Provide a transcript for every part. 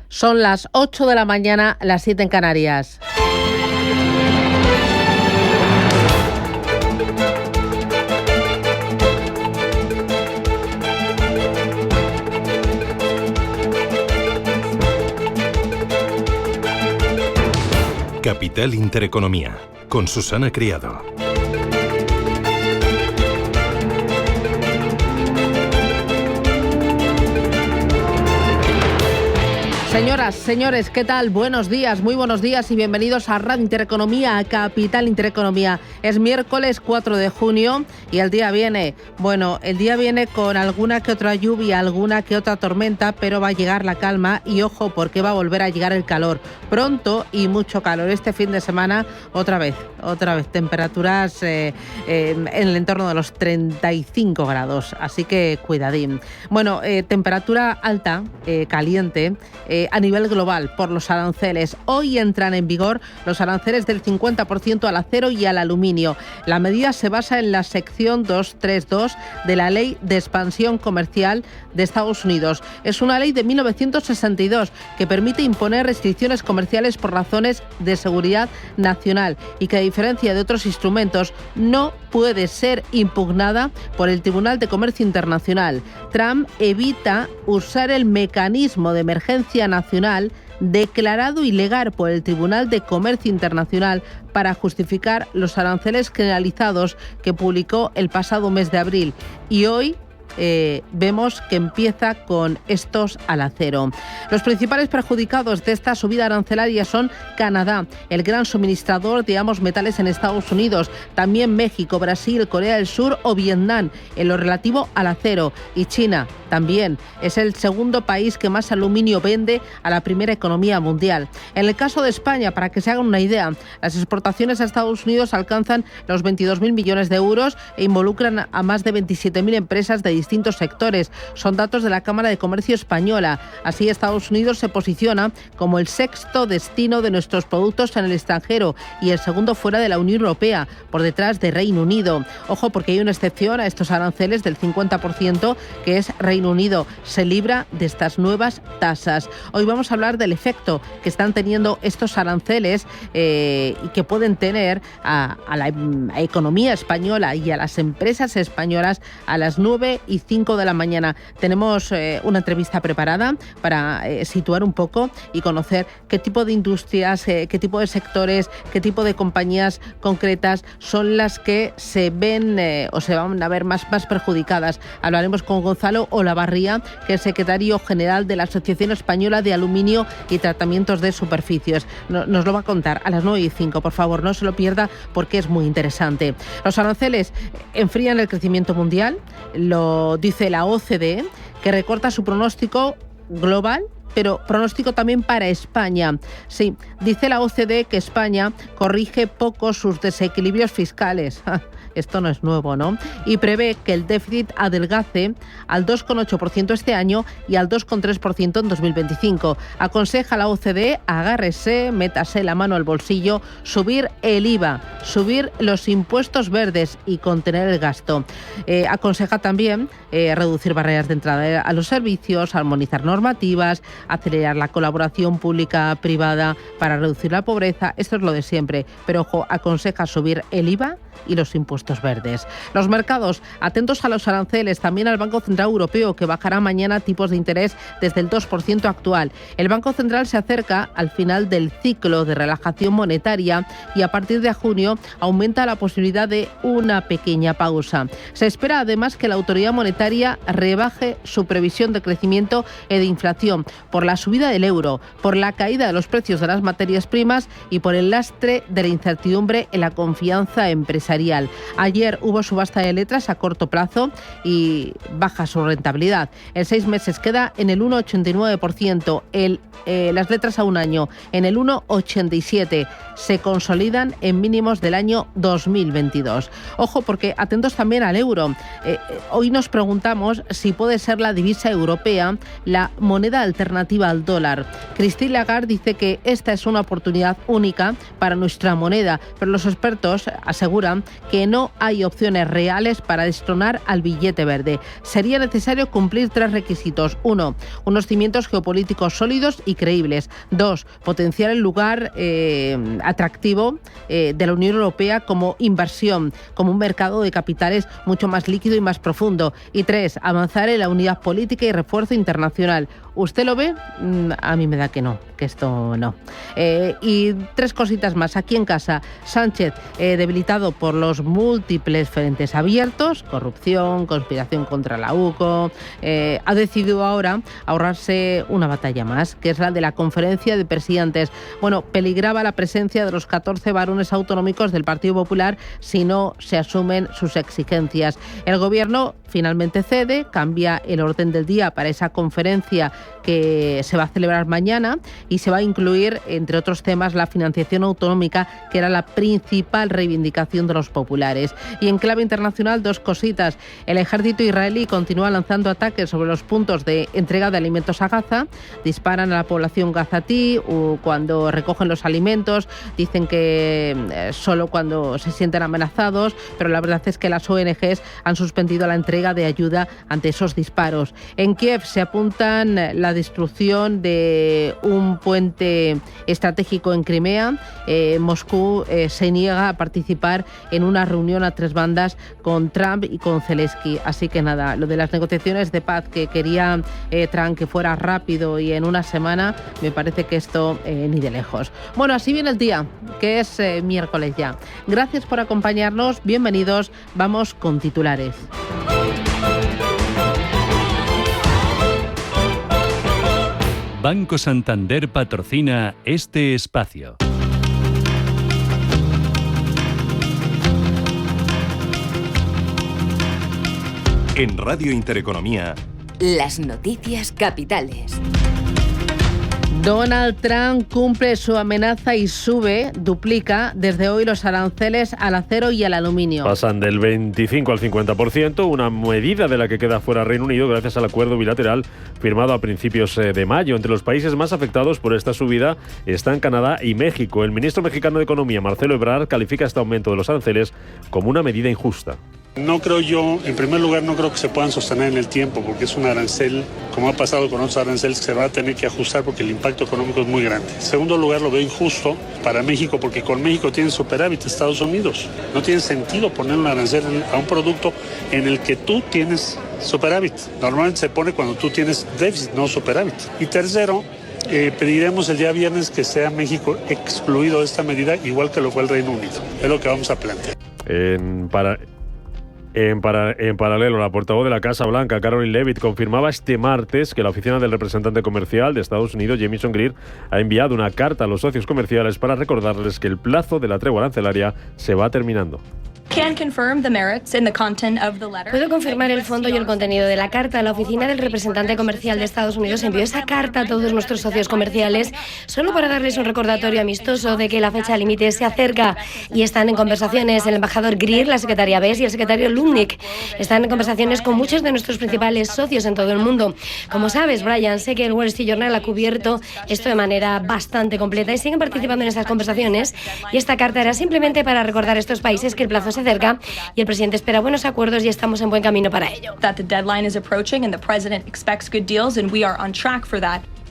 Son las 8 de la mañana, las 7 en Canarias. Capital Intereconomía, con Susana Criado. Señoras, señores, ¿qué tal? Buenos días, muy buenos días y bienvenidos a Radio Intereconomía, a Capital Intereconomía. Es miércoles 4 de junio y el día viene con alguna que otra lluvia, alguna que otra tormenta, pero va a llegar la calma y ojo porque va a volver a llegar el calor. Pronto y mucho calor. Este fin de semana otra vez, temperaturas en el entorno de los 35 grados, así que cuidadín. Bueno, temperatura alta, caliente, a nivel global por los aranceles. Hoy entran en vigor los aranceles del 50% al acero y al aluminio. La medida se basa en la sección 232 de la Ley de Expansión Comercial de Estados Unidos. Es una ley de 1962 que permite imponer restricciones comerciales por razones de seguridad nacional y que, a diferencia de otros instrumentos, no puede ser impugnada por el Tribunal de Comercio Internacional. Trump evita usar el mecanismo de emergencia nacional declarado ilegal por el Tribunal de Comercio Internacional para justificar los aranceles generalizados que publicó el pasado mes de abril. Y hoy vemos que empieza con estos al acero. Los principales perjudicados de esta subida arancelaria son Canadá, el gran suministrador de ambos metales en Estados Unidos, también México, Brasil, Corea del Sur o Vietnam en lo relativo al acero, y China también es el segundo país que más aluminio vende a la primera economía mundial. En el caso de España, para que se hagan una idea, las exportaciones a Estados Unidos alcanzan los 22.000 millones de euros e involucran a más de 27.000 empresas de distintos sectores. Son datos de la Cámara de Comercio Española. Así, Estados Unidos se posiciona como el sexto destino de nuestros productos en el extranjero y el segundo fuera de la Unión Europea, por detrás de Reino Unido. Ojo, porque hay una excepción a estos aranceles del 50%, que es Reino Unido. Se libra de estas nuevas tasas. Hoy vamos a hablar del efecto que están teniendo estos aranceles y que pueden tener a la economía española y a las empresas españolas a las 9:05 de la mañana. Tenemos una entrevista preparada para situar un poco y conocer qué tipo de industrias, qué tipo de sectores, qué tipo de compañías concretas son las que se ven o se van a ver más perjudicadas. Hablaremos con Gonzalo Olavarría, que es secretario general de la Asociación Española de Aluminio y Tratamientos de Superficies. Nos lo va a contar a las 9:05. Por favor, no se lo pierda porque es muy interesante. Los aranceles enfrían el crecimiento mundial, lo dice la OCDE, que recorta su pronóstico global, pero pronóstico también para España. Sí, dice la OCDE que España corrige poco sus desequilibrios fiscales. Esto no es nuevo, ¿no? Y prevé que el déficit adelgace al 2,8% este año y al 2,3% en 2025. Aconseja la OCDE, agárrese, métase la mano al bolsillo, subir el IVA, subir los impuestos verdes y contener el gasto. Aconseja también reducir barreras de entrada a los servicios, armonizar normativas, acelerar la colaboración pública-privada para reducir la pobreza. Esto es lo de siempre. Pero ojo, aconseja subir el IVA y los impuestos verdes. Los mercados, atentos a los aranceles, también al Banco Central Europeo, que bajará mañana tipos de interés desde el 2% actual. El Banco Central se acerca al final del ciclo de relajación monetaria y a partir de junio aumenta la posibilidad de una pequeña pausa. Se espera además que la autoridad monetaria rebaje su previsión de crecimiento y de inflación por la subida del euro, por la caída de los precios de las materias primas y por el lastre de la incertidumbre en la confianza empresarial. Ayer hubo subasta de letras a corto plazo y baja su rentabilidad. En 6 meses queda en el 1,89%, las letras a un año en el 1,87%. Se consolidan en mínimos del año 2022. Ojo, porque atentos también al euro. Hoy nos preguntamos si puede ser la divisa europea la moneda alternativa alternativa al dólar. Christine Lagarde dice que esta es una oportunidad única para nuestra moneda, pero los expertos aseguran que no hay opciones reales para destronar al billete verde. Sería necesario cumplir 3 requisitos. 1. Unos cimientos geopolíticos sólidos y creíbles. 2. Potenciar el lugar atractivo de la Unión Europea como inversión, como un mercado de capitales mucho más líquido y más profundo. Y 3. Avanzar en la unidad política y refuerzo internacional. ¿Usted lo ve? A mí me da que no, que esto no. Y 3 cositas más. Aquí en casa, Sánchez, debilitado por los múltiples frentes abiertos, corrupción, conspiración contra la UCO, ha decidido ahora ahorrarse una batalla más, que es la de la conferencia de presidentes. Bueno, peligraba la presencia de los 14 varones autonómicos del Partido Popular si no se asumen sus exigencias. El gobierno finalmente cede, cambia el orden del día para esa conferencia que se va a celebrar mañana y se va a incluir, entre otros temas, la financiación autonómica, que era la principal reivindicación de los populares. Y en clave internacional, 2 cositas. El ejército israelí continúa lanzando ataques sobre los puntos de entrega de alimentos a Gaza. Disparan a la población gazatí cuando recogen los alimentos. Dicen que solo cuando se sienten amenazados, pero la verdad es que las ONGs han suspendido la entrega de ayuda ante esos disparos. En Kiev se apuntan la destrucción de un puente estratégico en Crimea. Moscú se niega a participar en una reunión a 3 bandas con Trump y con Zelensky. Así que nada, lo de las negociaciones de paz que quería Trump que fuera rápido y en una semana, me parece que esto ni de lejos. Bueno, así viene el día, que es miércoles ya. Gracias por acompañarnos, bienvenidos, vamos con titulares. Banco Santander patrocina este espacio. En Radio Intereconomía, las noticias capitales. Donald Trump cumple su amenaza y duplica desde hoy los aranceles al acero y al aluminio. Pasan del 25 al 50%, una medida de la que queda fuera Reino Unido gracias al acuerdo bilateral firmado a principios de mayo. Entre los países más afectados por esta subida están Canadá y México. El ministro mexicano de Economía, Marcelo Ebrard, califica este aumento de los aranceles como una medida injusta. No creo yo, en primer lugar, no creo que se puedan sostener en el tiempo, porque es un arancel, como ha pasado con otros aranceles, que se va a tener que ajustar porque el impacto económico es muy grande. En segundo lugar, lo veo injusto para México, porque con México tiene superávit Estados Unidos. No tiene sentido poner un arancel a un producto en el que tú tienes superávit. Normalmente se pone cuando tú tienes déficit, no superávit. Y tercero, pediremos el día viernes que sea México excluido de esta medida, igual que lo fue el Reino Unido. Es lo que vamos a plantear. En paralelo, la portavoz de la Casa Blanca, Caroline Leavitt, confirmaba este martes que la oficina del representante comercial de Estados Unidos, Jamieson Greer, ha enviado una carta a los socios comerciales para recordarles que el plazo de la tregua arancelaria se va terminando. Puedo confirmar el fondo y el contenido de la carta. La oficina del representante comercial de Estados Unidos envió esa carta a todos nuestros socios comerciales solo para darles un recordatorio amistoso de que la fecha límite se acerca y están en conversaciones el embajador Greer, la secretaria Bess y el secretario Lumnick. Están en conversaciones con muchos de nuestros principales socios en todo el mundo. Como sabes, Brian, sé que el Wall Street Journal ha cubierto esto de manera bastante completa y siguen participando en estas conversaciones, y esta carta era simplemente para recordar a estos países que el plazo se acerca y el presidente espera buenos acuerdos y estamos en buen camino para ello.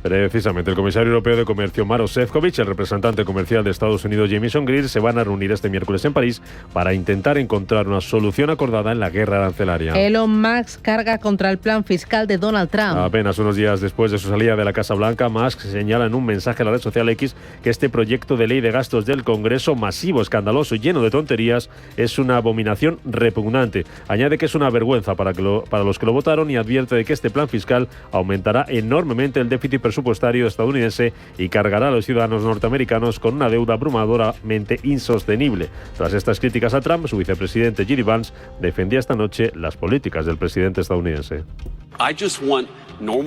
Precisamente, el comisario europeo de Comercio, Maroš Šefčovič, el representante comercial de Estados Unidos, Jamieson Greer, se van a reunir este miércoles en París para intentar encontrar una solución acordada en la guerra arancelaria. Elon Musk carga contra el plan fiscal de Donald Trump. Apenas unos días después de su salida de la Casa Blanca, Musk señala en un mensaje a la red social X que este proyecto de ley de gastos del Congreso, masivo, escandaloso y lleno de tonterías, es una abominación repugnante. Añade que es una vergüenza para los que lo votaron y advierte de que este plan fiscal aumentará enormemente el déficit presupuestario estadounidense y cargará a los ciudadanos norteamericanos con una deuda abrumadoramente insostenible. Tras estas críticas a Trump, su vicepresidente J.D. Vance defendía esta noche las políticas del presidente estadounidense.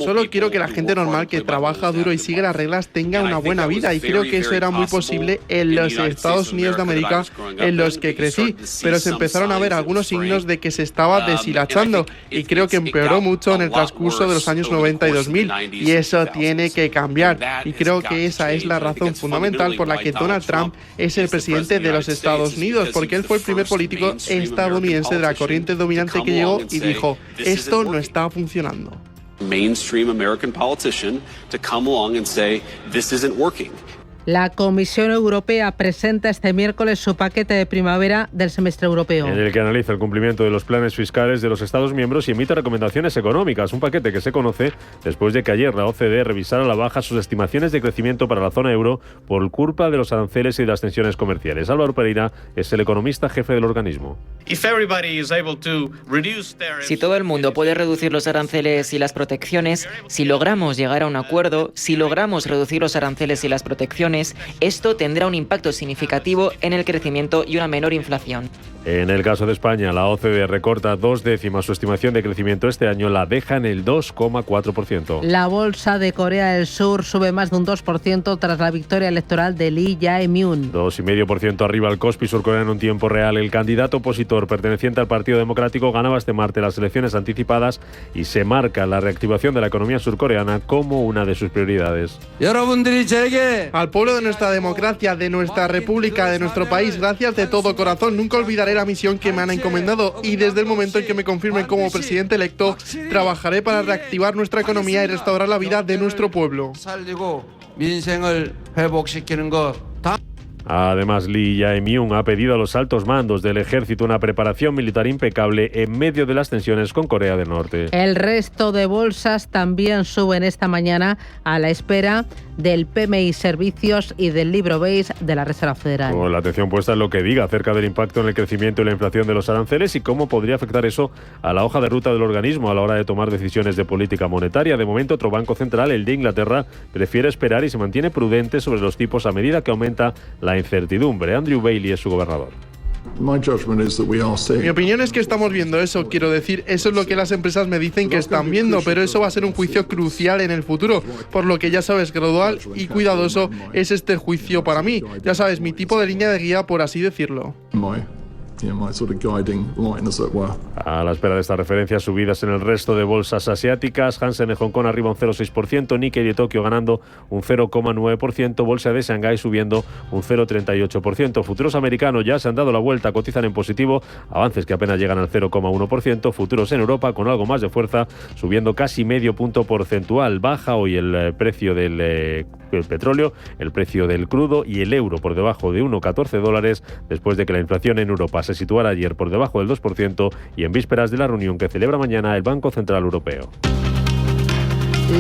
Solo quiero que la gente normal que trabaja duro y sigue las reglas tenga una buena vida, y creo que eso era muy posible en los Estados Unidos de América en los que crecí, pero se empezaron a ver algunos signos de que se estaba deshilachando, y creo que empeoró mucho en el transcurso de los años 90 y 2000, y eso tiene que cambiar, y creo que esa es la razón fundamental por la que Donald Trump es el presidente de los Estados Unidos, porque él fue el primer político estadounidense de la corriente dominante que llegó y dijo: esto no está funcionando. Mainstream American politician to come along and say this isn't working. La Comisión Europea presenta este miércoles su paquete de primavera del semestre europeo, en el que analiza el cumplimiento de los planes fiscales de los Estados miembros y emite recomendaciones económicas. Un paquete que se conoce después de que ayer la OCDE revisara a la baja sus estimaciones de crecimiento para la zona euro por culpa de los aranceles y de las tensiones comerciales. Álvaro Pereira es el economista jefe del organismo. Si todo el mundo puede reducir los aranceles y las protecciones, si logramos llegar a un acuerdo, si logramos reducir los aranceles y las protecciones, esto tendrá un impacto significativo en el crecimiento y una menor inflación. En el caso de España, la OCDE recorta 2 décimas su estimación de crecimiento este año, la deja en el 2,4%. La bolsa de Corea del Sur sube más de un 2% tras la victoria electoral de Lee Jae-myung. 2,5% arriba el Kospi surcoreano en tiempo real. El candidato opositor perteneciente al Partido Democrático ganaba este martes las elecciones anticipadas y se marca la reactivación de la economía surcoreana como una de sus prioridades. Al pueblo de nuestra democracia, de nuestra república, de nuestro país, gracias de todo corazón. Nunca olvidaré la misión que me han encomendado, y desde el momento en que me confirmen como presidente electo, trabajaré para reactivar nuestra economía y restaurar la vida de nuestro pueblo. Además, Lee Jae-myung ha pedido a los altos mandos del ejército una preparación militar impecable en medio de las tensiones con Corea del Norte. El resto de bolsas también suben esta mañana a la espera del PMI Servicios y del libro beige de la Reserva Federal. Con la atención puesta en lo que diga acerca del impacto en el crecimiento y la inflación de los aranceles y cómo podría afectar eso a la hoja de ruta del organismo a la hora de tomar decisiones de política monetaria. De momento, otro banco central, el de Inglaterra, prefiere esperar y se mantiene prudente sobre los tipos a medida que aumenta la incertidumbre. Andrew Bailey es su gobernador. Mi opinión es que estamos viendo eso, quiero decir, eso es lo que las empresas me dicen que están viendo, pero eso va a ser un juicio crucial en el futuro, por lo que ya sabes, gradual y cuidadoso es este juicio para mí. Ya sabes, mi tipo de línea de guía, por así decirlo. A la espera de estas referencias, subidas en el resto de bolsas asiáticas. Hansen de Hong Kong arriba un 0,6%, Nikkei de Tokio ganando un 0,9%, bolsa de Shanghái subiendo un 0,38%. Futuros americanos ya se han dado la vuelta, cotizan en positivo, avances que apenas llegan al 0,1%. Futuros en Europa con algo más de fuerza, subiendo casi medio punto porcentual. Baja hoy el precio del petróleo, el precio del crudo y el euro por debajo de 1,14 dólares después de que la inflación en Europa se situara ayer por debajo del 2% y en vísperas de la reunión que celebra mañana el Banco Central Europeo.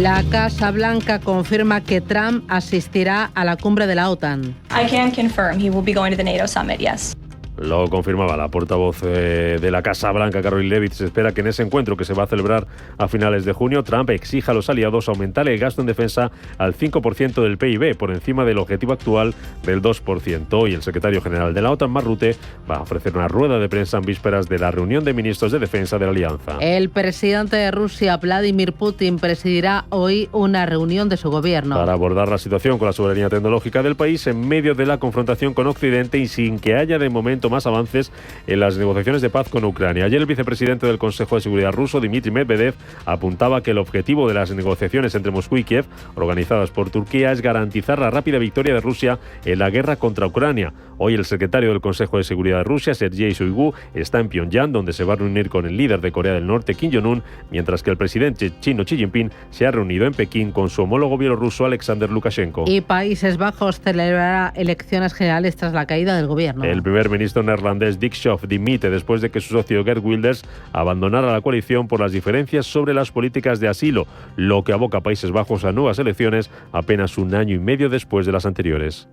La Casa Blanca confirma que Trump asistirá a la cumbre de la OTAN. I can confirm he will be going to the NATO summit, yes. Lo confirmaba la portavoz de la Casa Blanca, Caroline Leavitt. Se espera que en ese encuentro, que se va a celebrar a finales de junio, Trump exija a los aliados aumentar el gasto en defensa al 5% del PIB, por encima del objetivo actual del 2%. Y el secretario general de la OTAN, Mark Rutte, va a ofrecer una rueda de prensa en vísperas de la reunión de ministros de defensa de la alianza. El presidente de Rusia, Vladimir Putin, presidirá hoy una reunión de su gobierno para abordar la situación con la soberanía tecnológica del país en medio de la confrontación con Occidente y sin que haya de momento más avances en las negociaciones de paz con Ucrania. Ayer el vicepresidente del Consejo de Seguridad ruso, Dmitry Medvedev, apuntaba que el objetivo de las negociaciones entre Moscú y Kiev, organizadas por Turquía, es garantizar la rápida victoria de Rusia en la guerra contra Ucrania. Hoy el secretario del Consejo de Seguridad de Rusia, Sergei Shoigu, está en Pyongyang, donde se va a reunir con el líder de Corea del Norte, Kim Jong-un, mientras que el presidente chino Xi Jinping se ha reunido en Pekín con su homólogo bielorruso, Alexander Lukashenko. Y Países Bajos celebrará elecciones generales tras la caída del gobierno. El primer ministro neerlandés Dick Schoof dimite después de que su socio Geert Wilders abandonara la coalición por las diferencias sobre las políticas de asilo, lo que aboca a Países Bajos a nuevas elecciones apenas un año y medio después de las anteriores.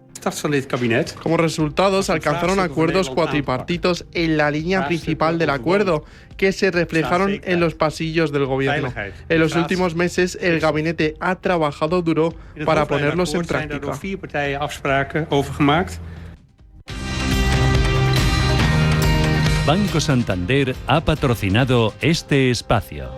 Como resultado, se alcanzaron acuerdos cuatripartitos en la línea principal del acuerdo, que se reflejaron en los pasillos del gobierno. En los últimos meses, el gabinete ha trabajado duro para ponerlos en práctica. Banco Santander ha patrocinado este espacio.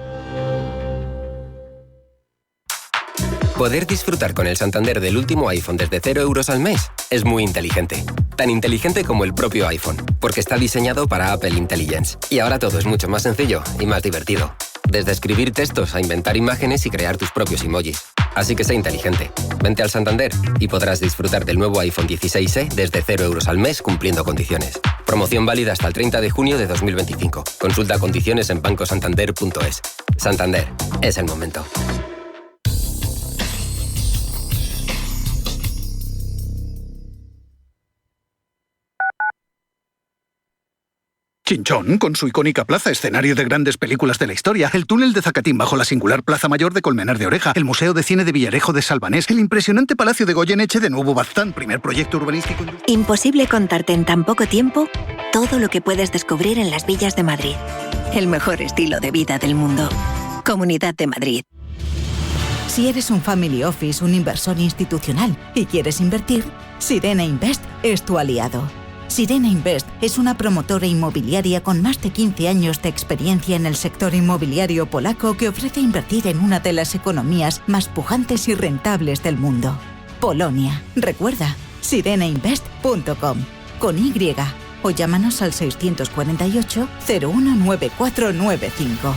Poder disfrutar con el Santander del último iPhone desde 0 euros al mes es muy inteligente. Tan inteligente como el propio iPhone, porque está diseñado para Apple Intelligence. Y ahora todo es mucho más sencillo y más divertido. Desde escribir textos a inventar imágenes y crear tus propios emojis. Así que sé inteligente. Vente al Santander y podrás disfrutar del nuevo iPhone 16e desde 0 euros al mes cumpliendo condiciones. Promoción válida hasta el 30 de junio de 2025. Consulta condiciones en bancosantander.es. Santander, es el momento. Chinchón, con su icónica plaza, escenario de grandes películas de la historia, el túnel de Zacatín bajo la singular Plaza Mayor de Colmenar de Oreja, el Museo de Cine de Villarejo de Salvanés, el impresionante Palacio de Goyeneche de Nuevo Baztán, primer proyecto urbanístico. Imposible contarte en tan poco tiempo todo lo que puedes descubrir en las villas de Madrid. El mejor estilo de vida del mundo. Comunidad de Madrid. Si eres un family office, un inversor institucional y quieres invertir, Sirena Invest es tu aliado. Sirena Invest es una promotora inmobiliaria con más de 15 años de experiencia en el sector inmobiliario polaco que ofrece invertir en una de las economías más pujantes y rentables del mundo. Polonia. Recuerda, sirenainvest.com con Y o llámanos al 648 019495.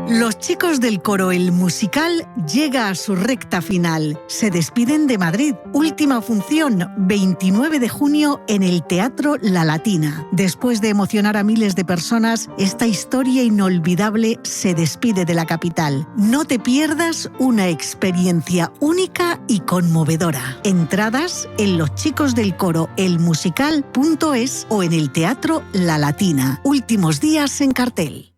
Los chicos del coro El Musical llega a su recta final. Se despiden de Madrid. Última función, 29 de junio en el Teatro La Latina. Después de emocionar a miles de personas, esta historia inolvidable se despide de la capital. No te pierdas una experiencia única y conmovedora. Entradas en loschicosdelcoroelmusical.es o en el Teatro La Latina. Últimos días en cartel.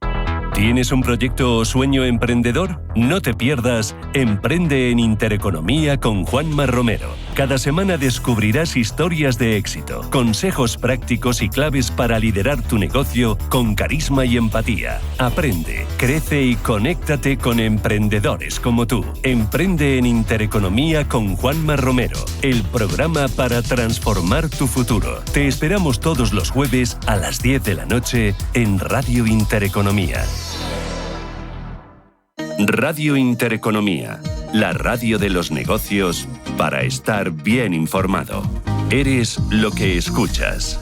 ¿Tienes un proyecto o sueño emprendedor? No te pierdas Emprende en Intereconomía con Juanma Romero. Cada semana descubrirás historias de éxito, consejos prácticos y claves para liderar tu negocio con carisma y empatía. Aprende, crece y conéctate con emprendedores como tú. Emprende en Intereconomía con Juanma Romero, el programa para transformar tu futuro. Te esperamos todos los jueves a las 10 de la noche en Radio Intereconomía. Radio Intereconomía, la radio de los negocios para estar bien informado. Eres lo que escuchas.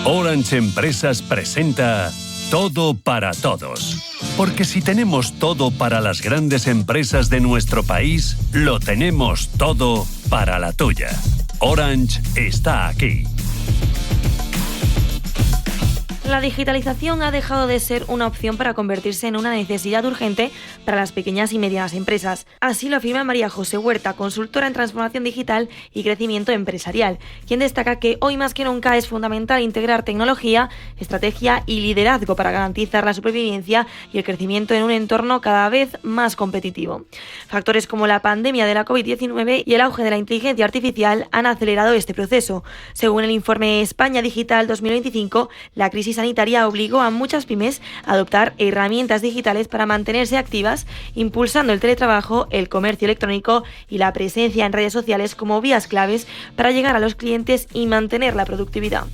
Orange Empresas presenta Todo para Todos. Porque si tenemos todo para las grandes empresas de nuestro país, lo tenemos todo para la tuya. Orange está aquí. La digitalización ha dejado de ser una opción para convertirse en una necesidad urgente para las pequeñas y medianas empresas. Así lo afirma María José Huerta, consultora en transformación digital y crecimiento empresarial, quien destaca que hoy más que nunca es fundamental integrar tecnología, estrategia y liderazgo para garantizar la supervivencia y el crecimiento en un entorno cada vez más competitivo. Factores como la pandemia de la COVID-19 y el auge de la inteligencia artificial han acelerado este proceso. Según el informe España Digital 2025, la crisis sanitaria obligó a muchas pymes a adoptar herramientas digitales para mantenerse activas, impulsando el teletrabajo, el comercio electrónico y la presencia en redes sociales como vías claves para llegar a los clientes y mantener la productividad.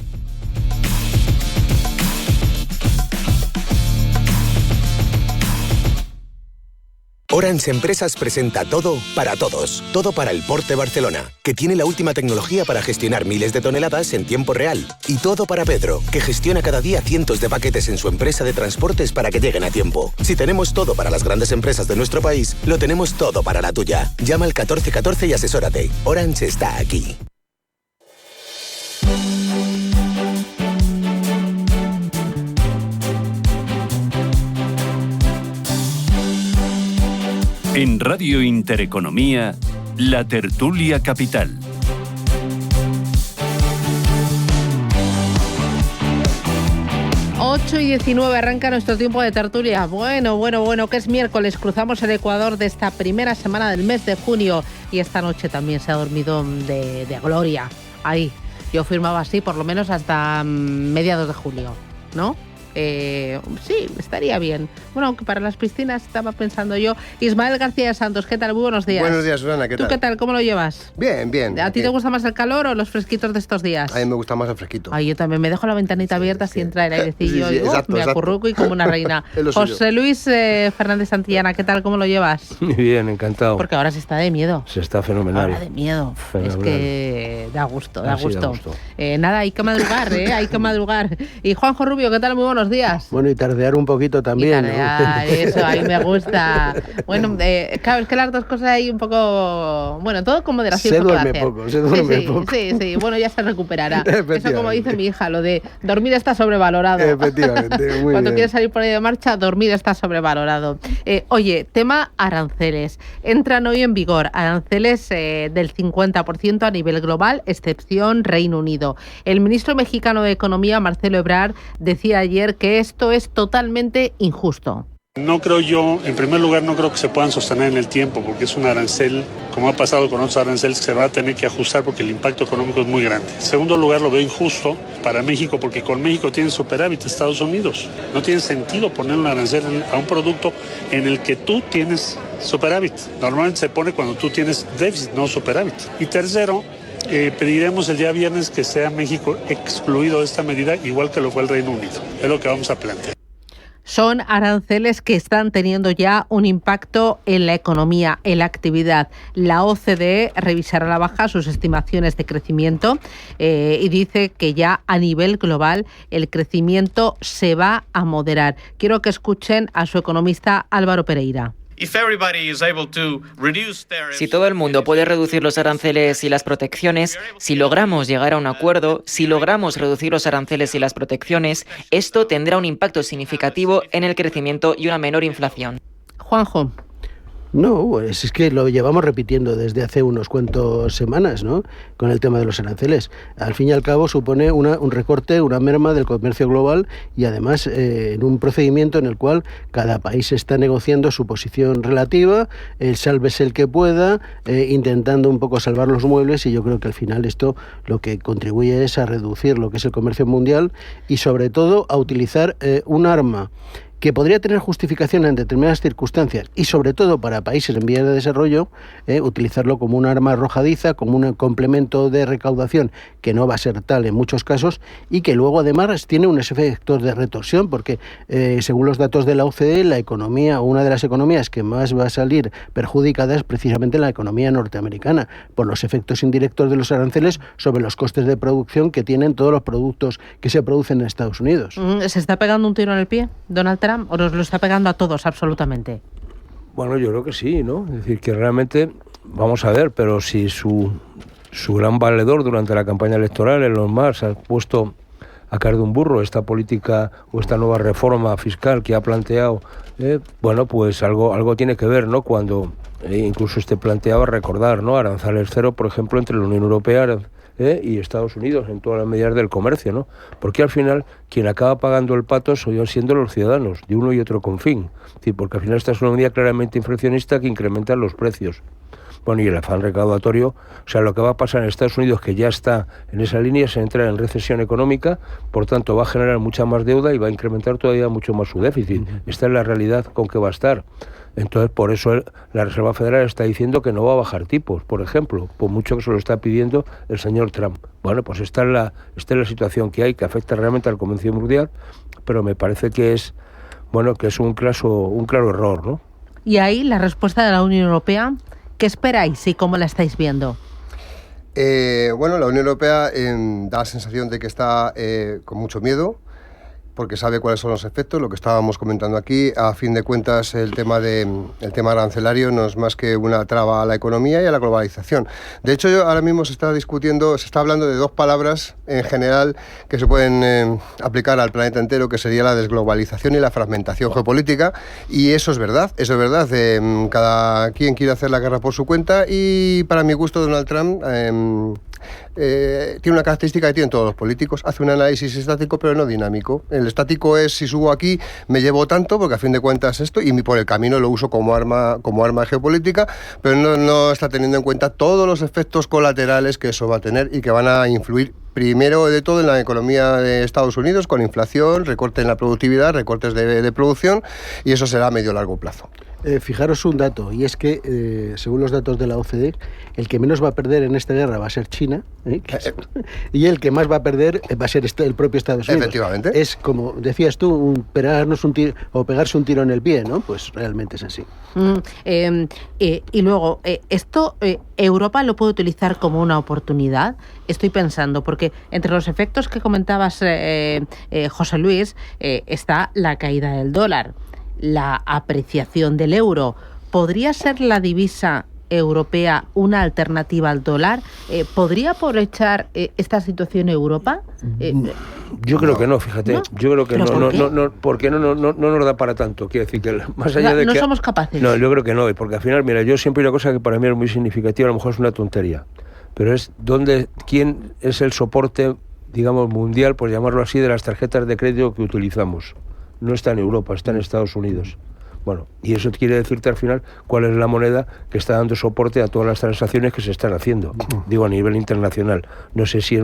Orange Empresas presenta Todo para Todos. Todo para el Port de Barcelona, que tiene la última tecnología para gestionar miles de toneladas en tiempo real. Y Todo para Pedro, que gestiona cada día cientos de paquetes en su empresa de transportes para que lleguen a tiempo. Si tenemos todo para las grandes empresas de nuestro país, lo tenemos todo para la tuya. Llama al 1414 y asesórate. Orange está aquí. En Radio Intereconomía, la tertulia capital. Ocho y 19 arranca nuestro tiempo de tertulia. Bueno, que es miércoles. Cruzamos el Ecuador de esta primera semana del mes de junio. Y esta noche también se ha dormido de gloria. Ahí, yo firmaba así por lo menos hasta mediados de julio, ¿no? sí, estaría bien. Bueno, aunque para las piscinas estaba pensando yo. Ismael García de Santos, ¿qué tal? Muy buenos días. Buenos días, Susana, ¿qué tal? ¿Tú qué tal? ¿Cómo lo llevas? Bien, bien. ¿A ti te gusta más el calor o los fresquitos de estos días? A mí me gusta más el fresquito. Ay, yo también me dejo la ventanita abierta si entra el airecillo y me acurruco y como una reina. José Luis Fernández Santillana, ¿qué tal? ¿Cómo lo llevas? Muy bien, encantado. Porque ahora se está de miedo. Se está fenomenal. Ahora de miedo. Fenomenal. Es que da gusto, da Sí, gusto. da gusto. Nada, hay que madrugar, hay que madrugar. Y Juanjo Rubio, ¿qué tal? Muy buenos días. Bueno, y tardear un poquito también. Y tardear, eso, ahí me gusta. Bueno, claro, es que las dos cosas hay un poco... Bueno, todo con moderación Se se puede duerme hacer. poco, se duerme poco. Sí, bueno, ya se recuperará. Eso como dice mi hija, lo de dormir está sobrevalorado. Efectivamente, muy Cuando bien. quieres salir por ahí de marcha, dormir está sobrevalorado. Oye, tema aranceles. Entran hoy en vigor aranceles del 50% a nivel global, excepción Reino Unido. El ministro mexicano de Economía, Marcelo Ebrard, decía ayer que esto es totalmente injusto. No creo yo, en primer lugar, no creo que se puedan sostener en el tiempo, porque es un arancel, como ha pasado con otros aranceles, que se va a tener que ajustar porque el impacto económico es muy grande. En segundo lugar, lo veo injusto para México, porque con México tiene superávit Estados Unidos. No tiene sentido poner un arancel a un producto en el que tú tienes superávit. Normalmente se pone cuando tú tienes déficit, no superávit. Y tercero, pediremos el día viernes que sea México excluido de esta medida, igual que lo fue el Reino Unido. Es lo que vamos a plantear. Son aranceles que están teniendo ya un impacto en la economía, en la actividad. La OCDE revisará a la baja sus estimaciones de crecimiento y dice que ya a nivel global el crecimiento se va a moderar. Quiero que escuchen a su economista Álvaro Pereira. Si todo el mundo puede reducir los aranceles y las protecciones, si logramos llegar a un acuerdo, si logramos reducir los aranceles y las protecciones, esto tendrá un impacto significativo en el crecimiento y una menor inflación. Juanjo. No, pues es que lo llevamos repitiendo desde hace unos cuantos semanas, ¿no? Con el tema de los aranceles. Al fin y al cabo supone un recorte, una merma del comercio global y además en un procedimiento en el cual cada país está negociando su posición relativa, el sálvese el que pueda, intentando un poco salvar los muebles, y yo creo que al final esto lo que contribuye es a reducir lo que es el comercio mundial y sobre todo a utilizar un arma que podría tener justificación en determinadas circunstancias y sobre todo para países en vías de desarrollo, utilizarlo como un arma arrojadiza, como un complemento de recaudación que no va a ser tal en muchos casos y que luego además tiene unos efectos de retorsión porque según los datos de la OCDE, la economía, una de las economías que más va a salir perjudicada es precisamente la economía norteamericana por los efectos indirectos de los aranceles sobre los costes de producción que tienen todos los productos que se producen en Estados Unidos. ¿Se está pegando un tiro en el pie, Donald Trump, o nos lo está pegando a todos absolutamente? Bueno, yo creo que sí, ¿no? Es decir, que realmente, vamos a ver, pero si su gran valedor durante la campaña electoral, Elon Musk, ha puesto a caer de un burro esta política o esta nueva reforma fiscal que ha planteado, bueno, pues algo tiene que ver, ¿no? Cuando incluso planteaba recordar, ¿no? Aranceles cero, por ejemplo, entre la Unión Europea y Estados Unidos en todas las medidas del comercio, ¿no? Porque al final quien acaba pagando el pato son siendo los ciudadanos, de uno y otro confín. Es decir, porque al final esta es una medida claramente inflacionista que incrementa los precios. Bueno, y el afán recaudatorio, o sea, lo que va a pasar en Estados Unidos, que ya está en esa línea, se entra en recesión económica, por tanto va a generar mucha más deuda y va a incrementar todavía mucho más su déficit. Esta es la realidad con que va a estar. Entonces, por eso la Reserva Federal está diciendo que no va a bajar tipos, por ejemplo, por mucho que se lo está pidiendo el señor Trump. Bueno, pues esta es la situación que hay, que afecta realmente al comercio mundial, pero me parece que es un claro error, ¿no? Y ahí la respuesta de la Unión Europea, ¿qué esperáis y cómo la estáis viendo? Bueno, la Unión Europea da la sensación de que está con mucho miedo, porque sabe cuáles son los efectos, lo que estábamos comentando aquí. A fin de cuentas, el tema arancelario no es más que una traba a la economía y a la globalización. De hecho, ahora mismo se está hablando de dos palabras en general que se pueden aplicar al planeta entero, que sería la desglobalización y la fragmentación geopolítica, y eso es verdad. Cada quien quiere hacer la guerra por su cuenta, y para mi gusto Donald Trump tiene una característica que tienen todos los políticos: hace un análisis estático pero no dinámico. El estático es: si subo aquí me llevo tanto, porque a fin de cuentas esto, y por el camino lo uso como arma geopolítica, pero no está teniendo en cuenta todos los efectos colaterales que eso va a tener y que van a influir primero de todo en la economía de Estados Unidos, con inflación, recorte en la productividad, recortes de producción, y eso será a medio-largo plazo. Fijaros un dato, y es que, según los datos de la OCDE, el que menos va a perder en esta guerra va a ser China, y el que más va a perder va a ser el propio Estados Unidos. Efectivamente. Es como decías tú, pegarse un tiro en el pie, ¿no? Pues realmente es así. Y luego, ¿esto Europa lo puede utilizar como una oportunidad? Estoy pensando, porque entre los efectos que comentabas, José Luis, está la caída del dólar, la apreciación del euro. ¿Podría ser la divisa europea una alternativa al dólar? ¿Podría aprovechar esta situación Europa? Yo creo que no, fíjate. ¿No? Yo creo que no, porque no nos da para tanto. Quiero decir que más allá de no que somos capaces. No, yo creo que no, porque al final, mira, yo siempre hay una cosa que para mí es muy significativa, a lo mejor es una tontería, pero es quién es el soporte, digamos, mundial, por llamarlo así, de las tarjetas de crédito que utilizamos. No está en Europa, está en Estados Unidos. Bueno, y eso quiere decirte al final cuál es la moneda que está dando soporte a todas las transacciones que se están haciendo, digo, a nivel internacional. No sé si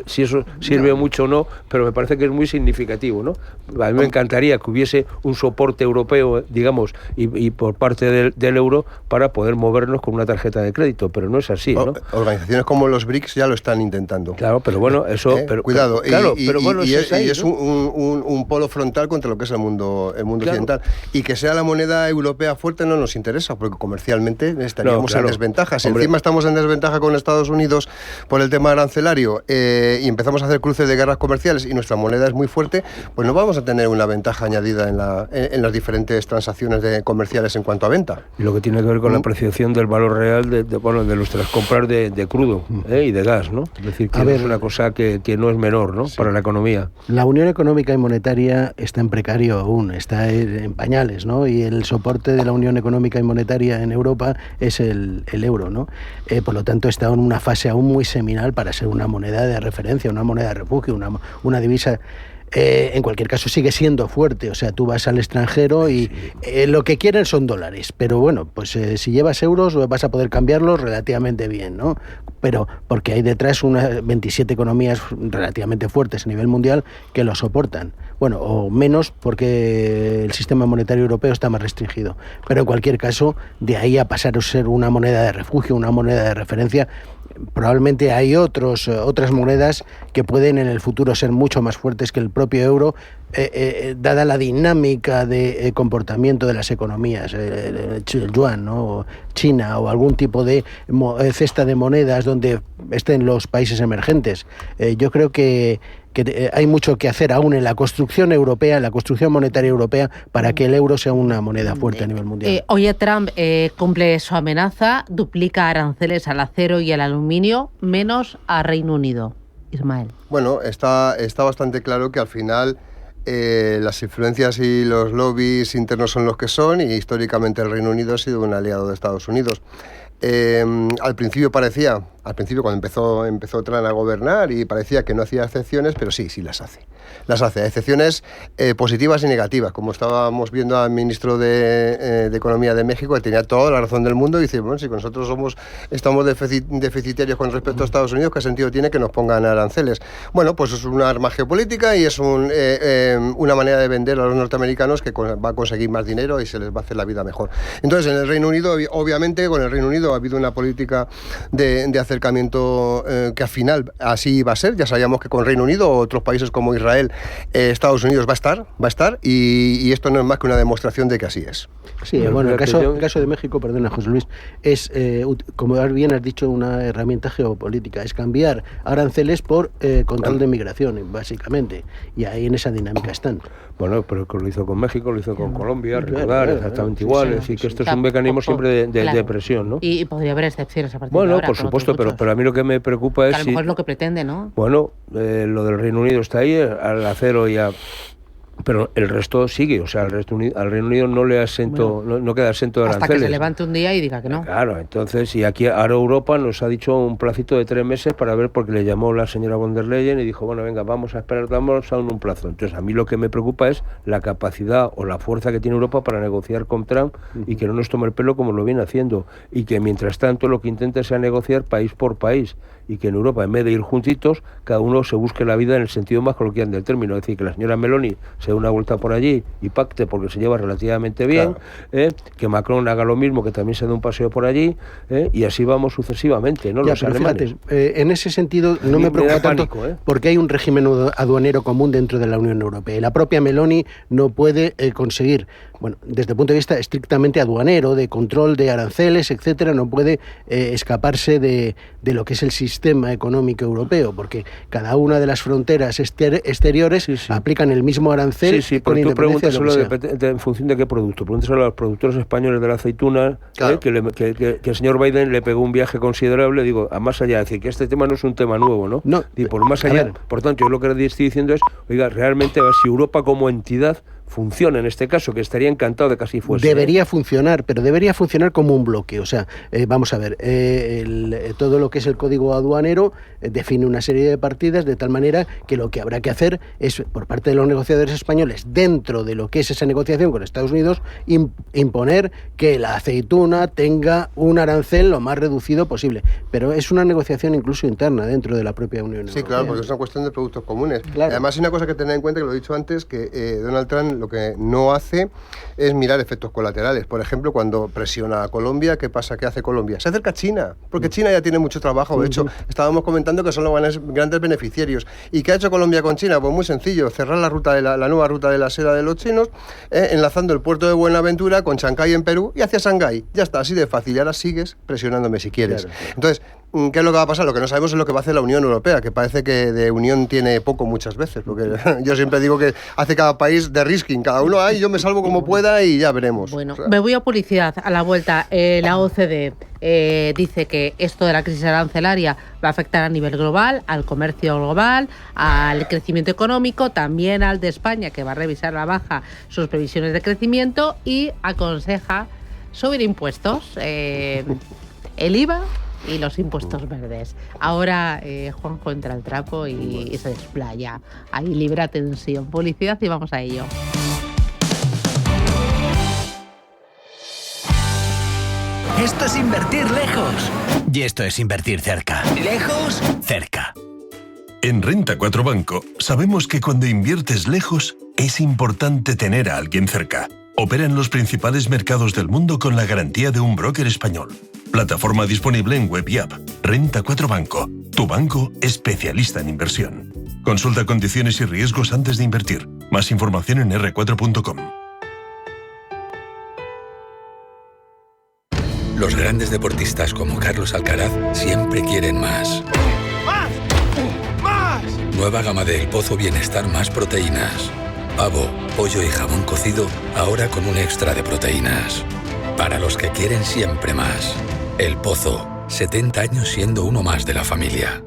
si eso sirve mucho o no, pero me parece que es muy significativo, ¿no? A mí me encantaría que hubiese un soporte europeo, digamos, y por parte del euro para poder movernos con una tarjeta de crédito, pero no es así, ¿no? Organizaciones como los BRICS ya lo están intentando. Claro, pero bueno, eso... cuidado, bueno, es un polo frontal contra lo que es el mundo occidental. Y que sea la moneda europea fuerte no nos interesa, porque comercialmente estaríamos en desventaja. Si encima estamos en desventaja con Estados Unidos por el tema arancelario y empezamos a hacer cruces de guerras comerciales y nuestra moneda es muy fuerte, pues no vamos a tener una ventaja añadida en las diferentes transacciones comerciales en cuanto a venta. Y lo que tiene que ver con la apreciación del valor real de nuestras compras de crudo y de gas, ¿no? Es decir, que es una cosa que no es menor, ¿no? Sí. Para la economía. La Unión Económica y Monetaria está en precario aún, está en pañales, ¿no? Y el soporte de la Unión Económica y Monetaria en Europa es el euro, ¿no? Por lo tanto, está en una fase aún muy seminal para ser una moneda de referencia, una moneda de refugio, una divisa. En cualquier caso sigue siendo fuerte, o sea, tú vas al extranjero y lo que quieren son dólares, pero bueno, pues si llevas euros vas a poder cambiarlos relativamente bien, ¿no? Pero porque hay detrás unas 27 economías relativamente fuertes a nivel mundial que lo soportan, bueno, o menos porque el sistema monetario europeo está más restringido, pero en cualquier caso, de ahí a pasar a ser una moneda de refugio, una moneda de referencia, probablemente hay otras monedas que pueden en el futuro ser mucho más fuertes que el propio euro, dada la dinámica de comportamiento de las economías, el yuan, ¿no? O China, o algún tipo de cesta de monedas donde estén los países emergentes. Yo creo que hay mucho que hacer aún en la construcción europea, en la construcción monetaria europea, para que el euro sea una moneda fuerte a nivel mundial. Oye, Trump cumple su amenaza, duplica aranceles al acero y al aluminio, menos a Reino Unido. Ismael. Bueno, está bastante claro que al final las influencias y los lobbies internos son los que son, y históricamente el Reino Unido ha sido un aliado de Estados Unidos. Al principio cuando empezó Trump a gobernar, y parecía que no hacía excepciones, pero sí las hace. Las hace, excepciones positivas y negativas, como estábamos viendo al ministro de Economía de México, que tenía toda la razón del mundo, y dice, bueno, si nosotros estamos deficitarios con respecto a Estados Unidos, ¿qué sentido tiene que nos pongan aranceles? Bueno, pues es una arma geopolítica y es una manera de vender a los norteamericanos que va a conseguir más dinero y se les va a hacer la vida mejor. Entonces, en el Reino Unido, obviamente, con el Reino Unido ha habido una política de acercamiento que al final así va a ser. Ya sabíamos que con Reino Unido o otros países como Israel, Estados Unidos va a estar y esto no es más que una demostración de que así es. Sí, bueno, el caso de México, perdona, José Luis, es, como bien has dicho, una herramienta geopolítica, es cambiar aranceles por control de migración, básicamente, y ahí en esa dinámica están. Bueno, pero lo hizo con México, lo hizo con Colombia, recordar, exactamente igual, es decir, que esto es un mecanismo siempre de presión, ¿no? Y podría haber excepciones a partir de ahora. Bueno, por supuesto, pero a mí lo que me preocupa es a lo mejor es lo que pretende, ¿no? Bueno, lo del Reino Unido está ahí, al acero y a Pero el resto sigue, o sea, al Reino Unido no le asento, no queda exento de aranceles. Hasta que se levante un día y diga que no. Claro, entonces, y aquí ahora Europa nos ha dicho un placito de 3 meses para ver, porque le llamó la señora von der Leyen y dijo, bueno, venga, vamos a esperar, vamos a un plazo. Entonces, a mí lo que me preocupa es la capacidad o la fuerza que tiene Europa para negociar con Trump y que no nos tome el pelo como lo viene haciendo. Y que mientras tanto lo que intente sea negociar país por país. Y que en Europa, en vez de ir juntitos, cada uno se busque la vida en el sentido más coloquial del término. Es decir, que la señora Meloni se dé una vuelta por allí y pacte porque se lleva relativamente bien, claro. Que Macron haga lo mismo, que también se dé un paseo por allí, y así vamos sucesivamente, ¿no? Ya, los alemanes. Fíjate, en ese sentido no me preocupa tanto porque hay un régimen aduanero común dentro de la Unión Europea. Y la propia Meloni no puede conseguir, bueno, desde el punto de vista estrictamente aduanero, de control de aranceles, etcétera, no puede escaparse de lo que es el sistema económico europeo, porque cada una de las fronteras exteriores aplican el mismo arancel. Pero tú preguntas solo en función de qué producto. Preguntas a los productores españoles de la aceituna, claro. que el señor Biden le pegó un viaje considerable, digo, a más allá, decir que este tema no es un tema nuevo, ¿no? No. Y por más allá, por tanto, yo lo que estoy diciendo es, oiga, realmente si Europa como entidad funciona en este caso, que estaría encantado de que así fuese. Debería funcionar, pero debería funcionar como un bloque. O sea, vamos a ver, todo lo que es el código aduanero define una serie de partidas de tal manera que lo que habrá que hacer es, por parte de los negociadores españoles, dentro de lo que es esa negociación con Estados Unidos, imponer que la aceituna tenga un arancel lo más reducido posible. Pero es una negociación incluso interna dentro de la propia Unión Europea. Sí, claro, porque es una cuestión de productos comunes. Claro. Además, hay una cosa que tener en cuenta, que lo he dicho antes, que Donald Trump lo que no hace es mirar efectos colaterales. Por ejemplo, cuando presiona a Colombia, ¿qué pasa? ¿Qué hace Colombia? Se acerca a China, porque China ya tiene mucho trabajo. De hecho, estábamos comentando que son los grandes beneficiarios. ¿Y qué ha hecho Colombia con China? Pues muy sencillo, cerrar la nueva ruta de la seda de los chinos, enlazando el puerto de Buenaventura con Chancay en Perú y hacia Shanghái. Ya está, así de fácil. Y ahora sigues presionándome si quieres. Claro. Entonces, ¿qué es lo que va a pasar? Lo que no sabemos es lo que va a hacer la Unión Europea, que parece que de unión tiene poco muchas veces, porque yo siempre digo que hace cada país de risking, cada uno, yo me salvo como pueda y ya veremos. Bueno, me voy a publicidad a la vuelta. La OCDE dice que esto de la crisis arancelaria va a afectar a nivel global, al comercio global, al crecimiento económico, también al de España, que va a revisar a la baja sus previsiones de crecimiento y aconseja subir impuestos, el IVA y los impuestos verdes. Ahora Juanjo entra al trapo y se desplaya. Ahí libra tensión. Publicidad y vamos a ello. Esto es invertir lejos. Y esto es invertir cerca. Lejos, cerca. En Renta 4 Banco sabemos que cuando inviertes lejos es importante tener a alguien cerca. Opera en los principales mercados del mundo con la garantía de un broker español. Plataforma disponible en web y app. Renta 4 Banco, tu banco especialista en inversión. Consulta condiciones y riesgos antes de invertir. Más información en r4.com. Los grandes deportistas como Carlos Alcaraz siempre quieren más. ¡Más! ¡Más! Nueva gama de El Pozo Bienestar más proteínas. Pavo, pollo y jamón cocido, ahora con un extra de proteínas. Para los que quieren siempre más. El Pozo, 70 años siendo uno más de la familia.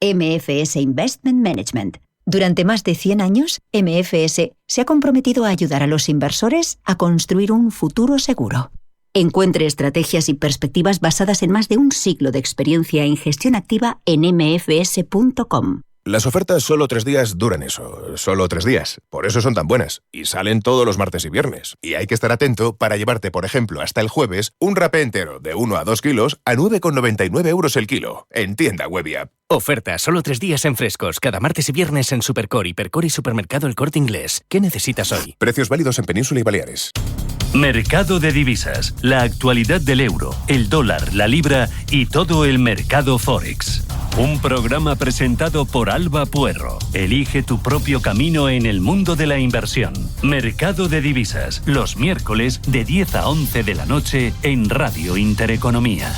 MFS Investment Management. Durante más de 100 años, MFS se ha comprometido a ayudar a los inversores a construir un futuro seguro. Encuentre estrategias y perspectivas basadas en más de un siglo de experiencia en gestión activa en mfs.com. Las ofertas solo 3 días duran eso, solo 3 días. Por eso son tan buenas. Y salen todos los martes y viernes. Y hay que estar atento para llevarte, por ejemplo, hasta el jueves, un rapé entero de 1 a 2 kilos a 9,99 € el kilo. En tienda web y app. Oferta solo 3 días en frescos, cada martes y viernes en Supercore, Hipercore y Supermercado El Corte Inglés. ¿Qué necesitas hoy? Precios válidos en Península y Baleares. Mercado de divisas, la actualidad del euro, el dólar, la libra y todo el mercado Forex. Un programa presentado por Alba Puerro. Elige tu propio camino en el mundo de la inversión. Mercado de divisas, los miércoles de 10 a 11 de la noche en Radio Intereconomía.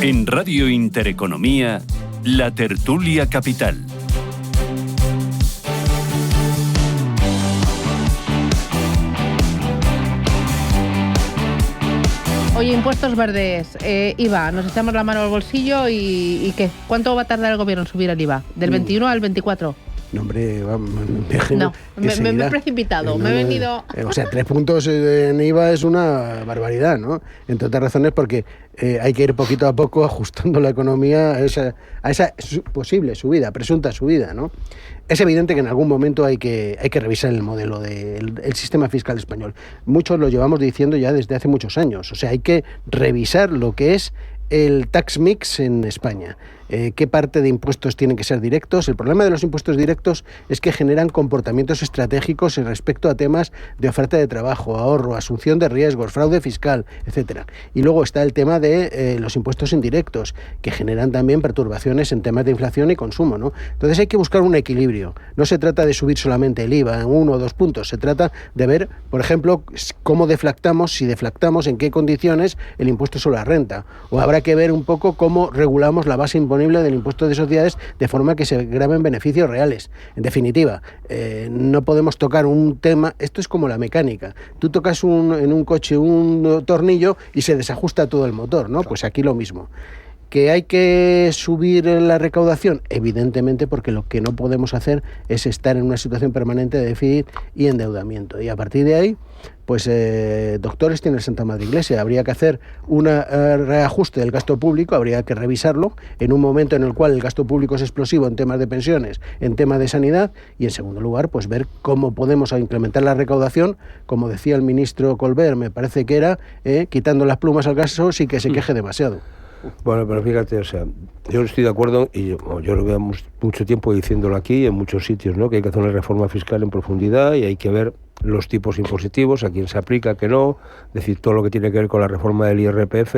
En Radio Intereconomía, la tertulia capital. Oye, impuestos verdes, IVA, nos echamos la mano al bolsillo y ¿qué? ¿Cuánto va a tardar el gobierno en subir el IVA? ¿Del 21 al 24? No, hombre, me he precipitado, me he venido... O sea, 3 puntos en IVA es una barbaridad, ¿no? Entre otras razones porque hay que ir poquito a poco ajustando la economía a esa posible subida, presunta subida, ¿no? Es evidente que en algún momento hay que revisar el modelo del sistema fiscal español. Muchos lo llevamos diciendo ya desde hace muchos años. O sea, hay que revisar lo que es el tax mix en España. ¿Qué parte de impuestos tienen que ser directos? El problema de los impuestos directos es que generan comportamientos estratégicos respecto a temas de oferta de trabajo, ahorro, asunción de riesgos, fraude fiscal, etcétera. Y luego está el tema de los impuestos indirectos, que generan también perturbaciones en temas de inflación y consumo, ¿no? Entonces hay que buscar un equilibrio. No se trata de subir solamente el IVA en 1 o 2 puntos. Se trata de ver, por ejemplo, cómo deflactamos, si deflactamos, en qué condiciones el impuesto sobre la renta. O habrá que ver un poco cómo regulamos la base imponible del impuesto de sociedades de forma que se graben beneficios reales. En definitiva, no podemos tocar un tema, esto es como la mecánica. Tú tocas en un coche un tornillo y se desajusta todo el motor, ¿no? Pues aquí lo mismo. ¿Que hay que subir la recaudación? Evidentemente, porque lo que no podemos hacer es estar en una situación permanente de déficit y endeudamiento. Y a partir de ahí, pues doctores tiene el Santa Madre Iglesia. Habría que hacer un reajuste del gasto público, habría que revisarlo en un momento en el cual el gasto público es explosivo en temas de pensiones, en temas de sanidad, y en segundo lugar, pues ver cómo podemos incrementar la recaudación, como decía el ministro Colbert, me parece que era, quitando las plumas al gasto sin que se queje demasiado. Bueno, pero fíjate, o sea, yo estoy de acuerdo y yo lo veo mucho tiempo diciéndolo aquí en muchos sitios, ¿no? Que hay que hacer una reforma fiscal en profundidad y hay que ver los tipos impositivos, a quién se aplica, a qué no, es decir, todo lo que tiene que ver con la reforma del IRPF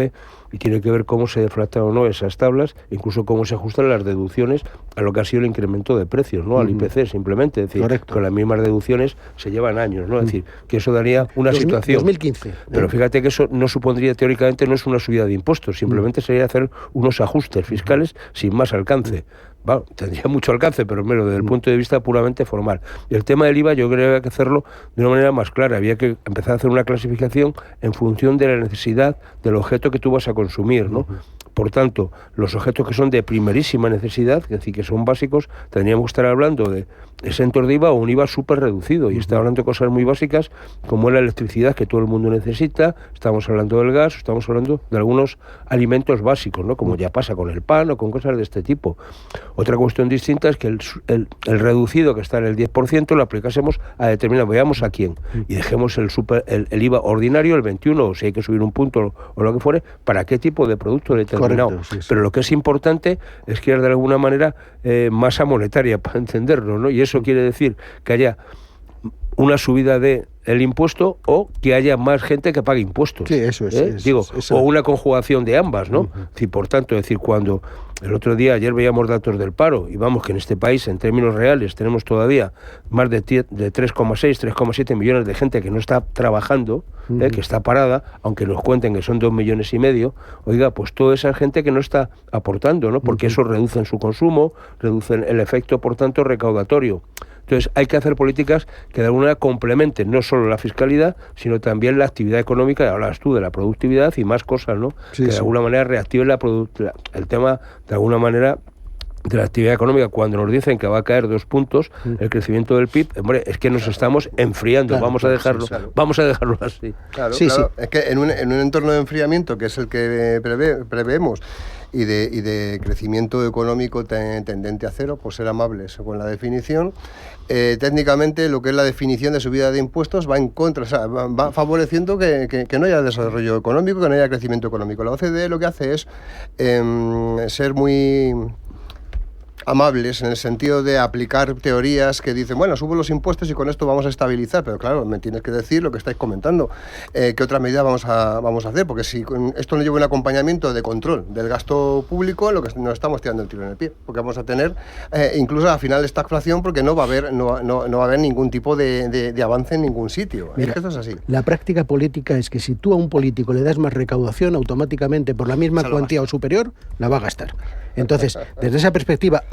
y tiene que ver cómo se deflactan o no esas tablas, incluso cómo se ajustan las deducciones a lo que ha sido el incremento de precios, ¿no? Al IPC simplemente, es decir, correcto, con las mismas deducciones se llevan años, ¿no? Es decir, que eso daría una situación... 2015. Pero fíjate que eso no supondría, teóricamente, no es una subida de impuestos, simplemente sería hacer unos ajustes fiscales sin más alcance. Bueno, tendría mucho alcance, pero menos desde el punto de vista puramente formal. Y el tema del IVA yo creo que había que hacerlo de una manera más clara. Había que empezar a hacer una clasificación en función de la necesidad del objeto que tú vas a consumir, ¿no? Por tanto, los objetos que son de primerísima necesidad, es decir, que son básicos, tendríamos que estar hablando de exentos de IVA o un IVA súper reducido. Y está hablando de cosas muy básicas como la electricidad que todo el mundo necesita, estamos hablando del gas, estamos hablando de algunos alimentos básicos, ¿no? Como ya pasa con el pan o con cosas de este tipo. Otra cuestión distinta es que el reducido, que está en el 10%, lo aplicásemos a determinado, veamos a quién, y dejemos el IVA ordinario, el 21, o si hay que subir un punto o lo que fuere, para qué tipo de producto determinado. Correcto, sí. Pero lo que es importante es que haya de alguna manera masa monetaria, para entenderlo, ¿no? Y eso quiere decir que haya una subida de el impuesto o que haya más gente que pague impuestos. Sí, eso es. Digo, eso. O una conjugación de ambas, ¿no? Y por tanto, es decir, cuando el otro día, ayer veíamos datos del paro y vamos que en este país, en términos reales, tenemos todavía más de 3,6, 3,7 millones de gente que no está trabajando, que está parada, aunque nos cuenten que son 2,5 millones, oiga, pues toda esa gente que no está aportando, ¿no? Porque eso reduce su consumo, reduce el efecto, por tanto, recaudatorio. Entonces hay que hacer políticas que de alguna manera complementen no solo la fiscalidad, sino también la actividad económica, hablabas tú de la productividad y más cosas, ¿no? Sí, que de alguna manera reactiven el tema, de alguna manera, de la actividad económica. Cuando nos dicen que va a caer 2 puntos el crecimiento del PIB, hombre, es que nos estamos enfriando, claro, vamos a dejarlo así. Claro, es que en un entorno de enfriamiento, que es el que preveemos, y de crecimiento económico tendente a cero, por ser amables con la definición, técnicamente lo que es la definición de subida de impuestos va en contra, o sea, va favoreciendo que no haya desarrollo económico, que no haya crecimiento económico. La OCDE lo que hace es ser muy amables en el sentido de aplicar teorías que dicen, bueno, subo los impuestos y con esto vamos a estabilizar, pero claro, me tienes que decir lo que estáis comentando, qué otra medida vamos a hacer, porque si esto no lleva un acompañamiento de control del gasto público, lo que nos estamos tirando el tiro en el pie, porque vamos a tener incluso al final esta inflación, porque no va a haber ningún tipo de avance en ningún sitio. Mira, es que esto es así. La práctica política es que si tú a un político le das más recaudación, automáticamente por la misma cuantía o superior, la va a gastar. Entonces, desde esa perspectiva,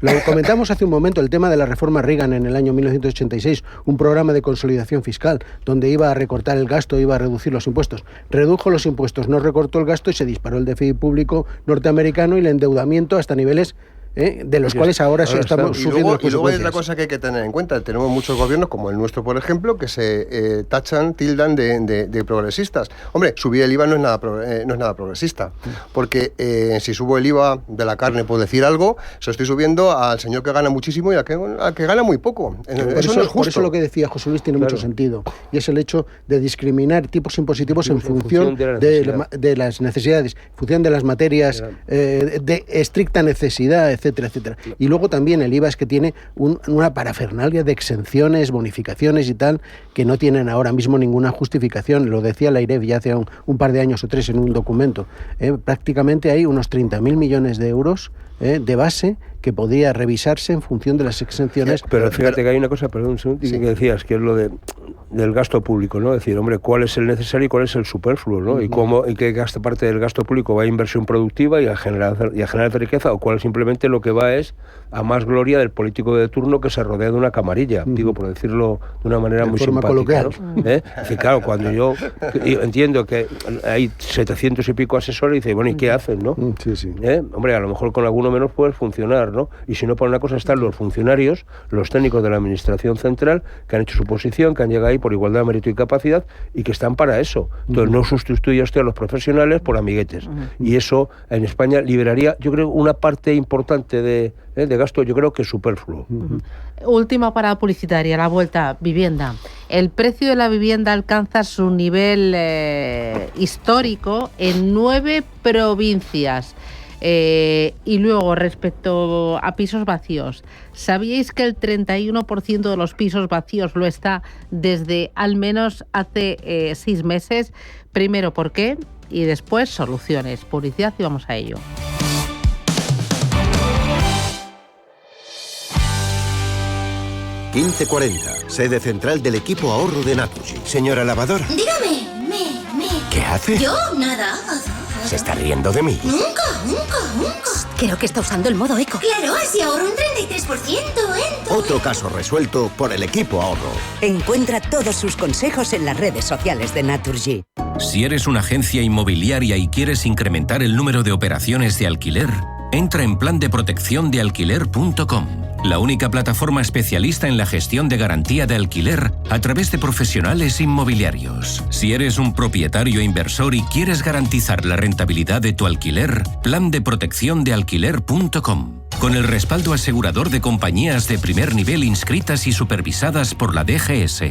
Lo comentamos hace un momento, el tema de la reforma Reagan en el año 1986, un programa de consolidación fiscal donde iba a recortar el gasto, iba a reducir los impuestos. Redujo los impuestos, no recortó el gasto y se disparó el déficit público norteamericano y el endeudamiento hasta niveles de los cuales ahora se estamos sufriendo las consecuencias. Y luego hay otra cosa que hay que tener en cuenta. Tenemos muchos gobiernos, como el nuestro, por ejemplo, que se tildan de progresistas. Hombre, subir el IVA no es nada progresista, porque si subo el IVA de la carne, por decir algo, se lo estoy subiendo al señor que gana muchísimo y al que gana muy poco. Eso no es justo. Por eso lo que decía José Luis tiene mucho sentido, y es el hecho de discriminar tipos impositivos en función de las necesidades, en función de las materias de estricta necesidad, etcétera, etcétera. Y luego también el IVA es que tiene una parafernalia de exenciones, bonificaciones y tal, que no tienen ahora mismo ninguna justificación. Lo decía la IREF ya hace un par de años o 3 en un documento. Prácticamente hay unos 30.000 millones de euros de base que podría revisarse en función de las exenciones. Pero fíjate que hay una cosa, perdón un segundo, que decías, que es lo del gasto público, ¿no? Es decir, hombre, ¿cuál es el necesario y cuál es el superfluo, ¿no? Y qué parte del gasto público va a inversión productiva y a generar riqueza, o cuál simplemente lo que va es a más gloria del político de turno que se rodea de una camarilla, digo, por decirlo de una manera muy simpática, ¿no? Es decir, claro, cuando yo entiendo que hay 700 y pico asesores, y dice, bueno, ¿y qué hacen, no? Hombre, a lo mejor con alguno menos puede funcionar, ¿no? Y si no, por una cosa están los funcionarios, los técnicos de la administración central, que han hecho su posición, que han llegado ahí por igualdad, mérito y capacidad, y que están para eso. Entonces, no sustituya usted a los profesionales por amiguetes. Y eso en España liberaría, yo creo, una parte importante de gasto, yo creo que superfluo. Última parada publicitaria, la vuelta, vivienda. El precio de la vivienda alcanza su nivel histórico en 9 provincias. Y luego, respecto a pisos vacíos, ¿sabíais que el 31% de los pisos vacíos lo está desde al menos hace 6 meses? Primero, ¿por qué? Y después, soluciones. Publicidad y vamos a ello. ...1540, sede central del equipo ahorro de Naturgy. Señora lavadora. Dígame, ¿Qué hace? Yo, nada. ¿Se está riendo de mí? Nunca. Creo que está usando el modo eco. Claro, así ahorro un 33% en todo. Otro caso resuelto por el equipo ahorro. Encuentra todos sus consejos en las redes sociales de Naturgy. Si eres una agencia inmobiliaria y quieres incrementar el número de operaciones de alquiler, entra en plandeprotecciondealquiler.com, la única plataforma especialista en la gestión de garantía de alquiler a través de profesionales inmobiliarios. Si eres un propietario inversor y quieres garantizar la rentabilidad de tu alquiler, plandeprotecciondealquiler.com, con el respaldo asegurador de compañías de primer nivel inscritas y supervisadas por la DGS.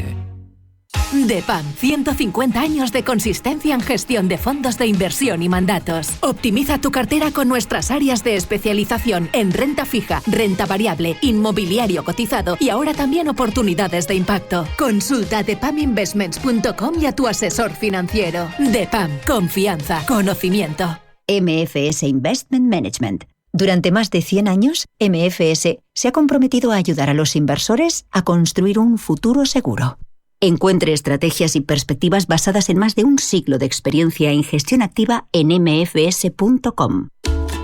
DEPAM, 150 años de consistencia en gestión de fondos de inversión y mandatos. Optimiza tu cartera con nuestras áreas de especialización en renta fija, renta variable, inmobiliario cotizado y ahora también oportunidades de impacto. Consulta depaminvestments.com y a tu asesor financiero. DEPAM, confianza, conocimiento. MFS Investment Management. Durante más de 100 años, MFS se ha comprometido a ayudar a los inversores a construir un futuro seguro. Encuentre estrategias y perspectivas basadas en más de un siglo de experiencia en gestión activa en mfs.com.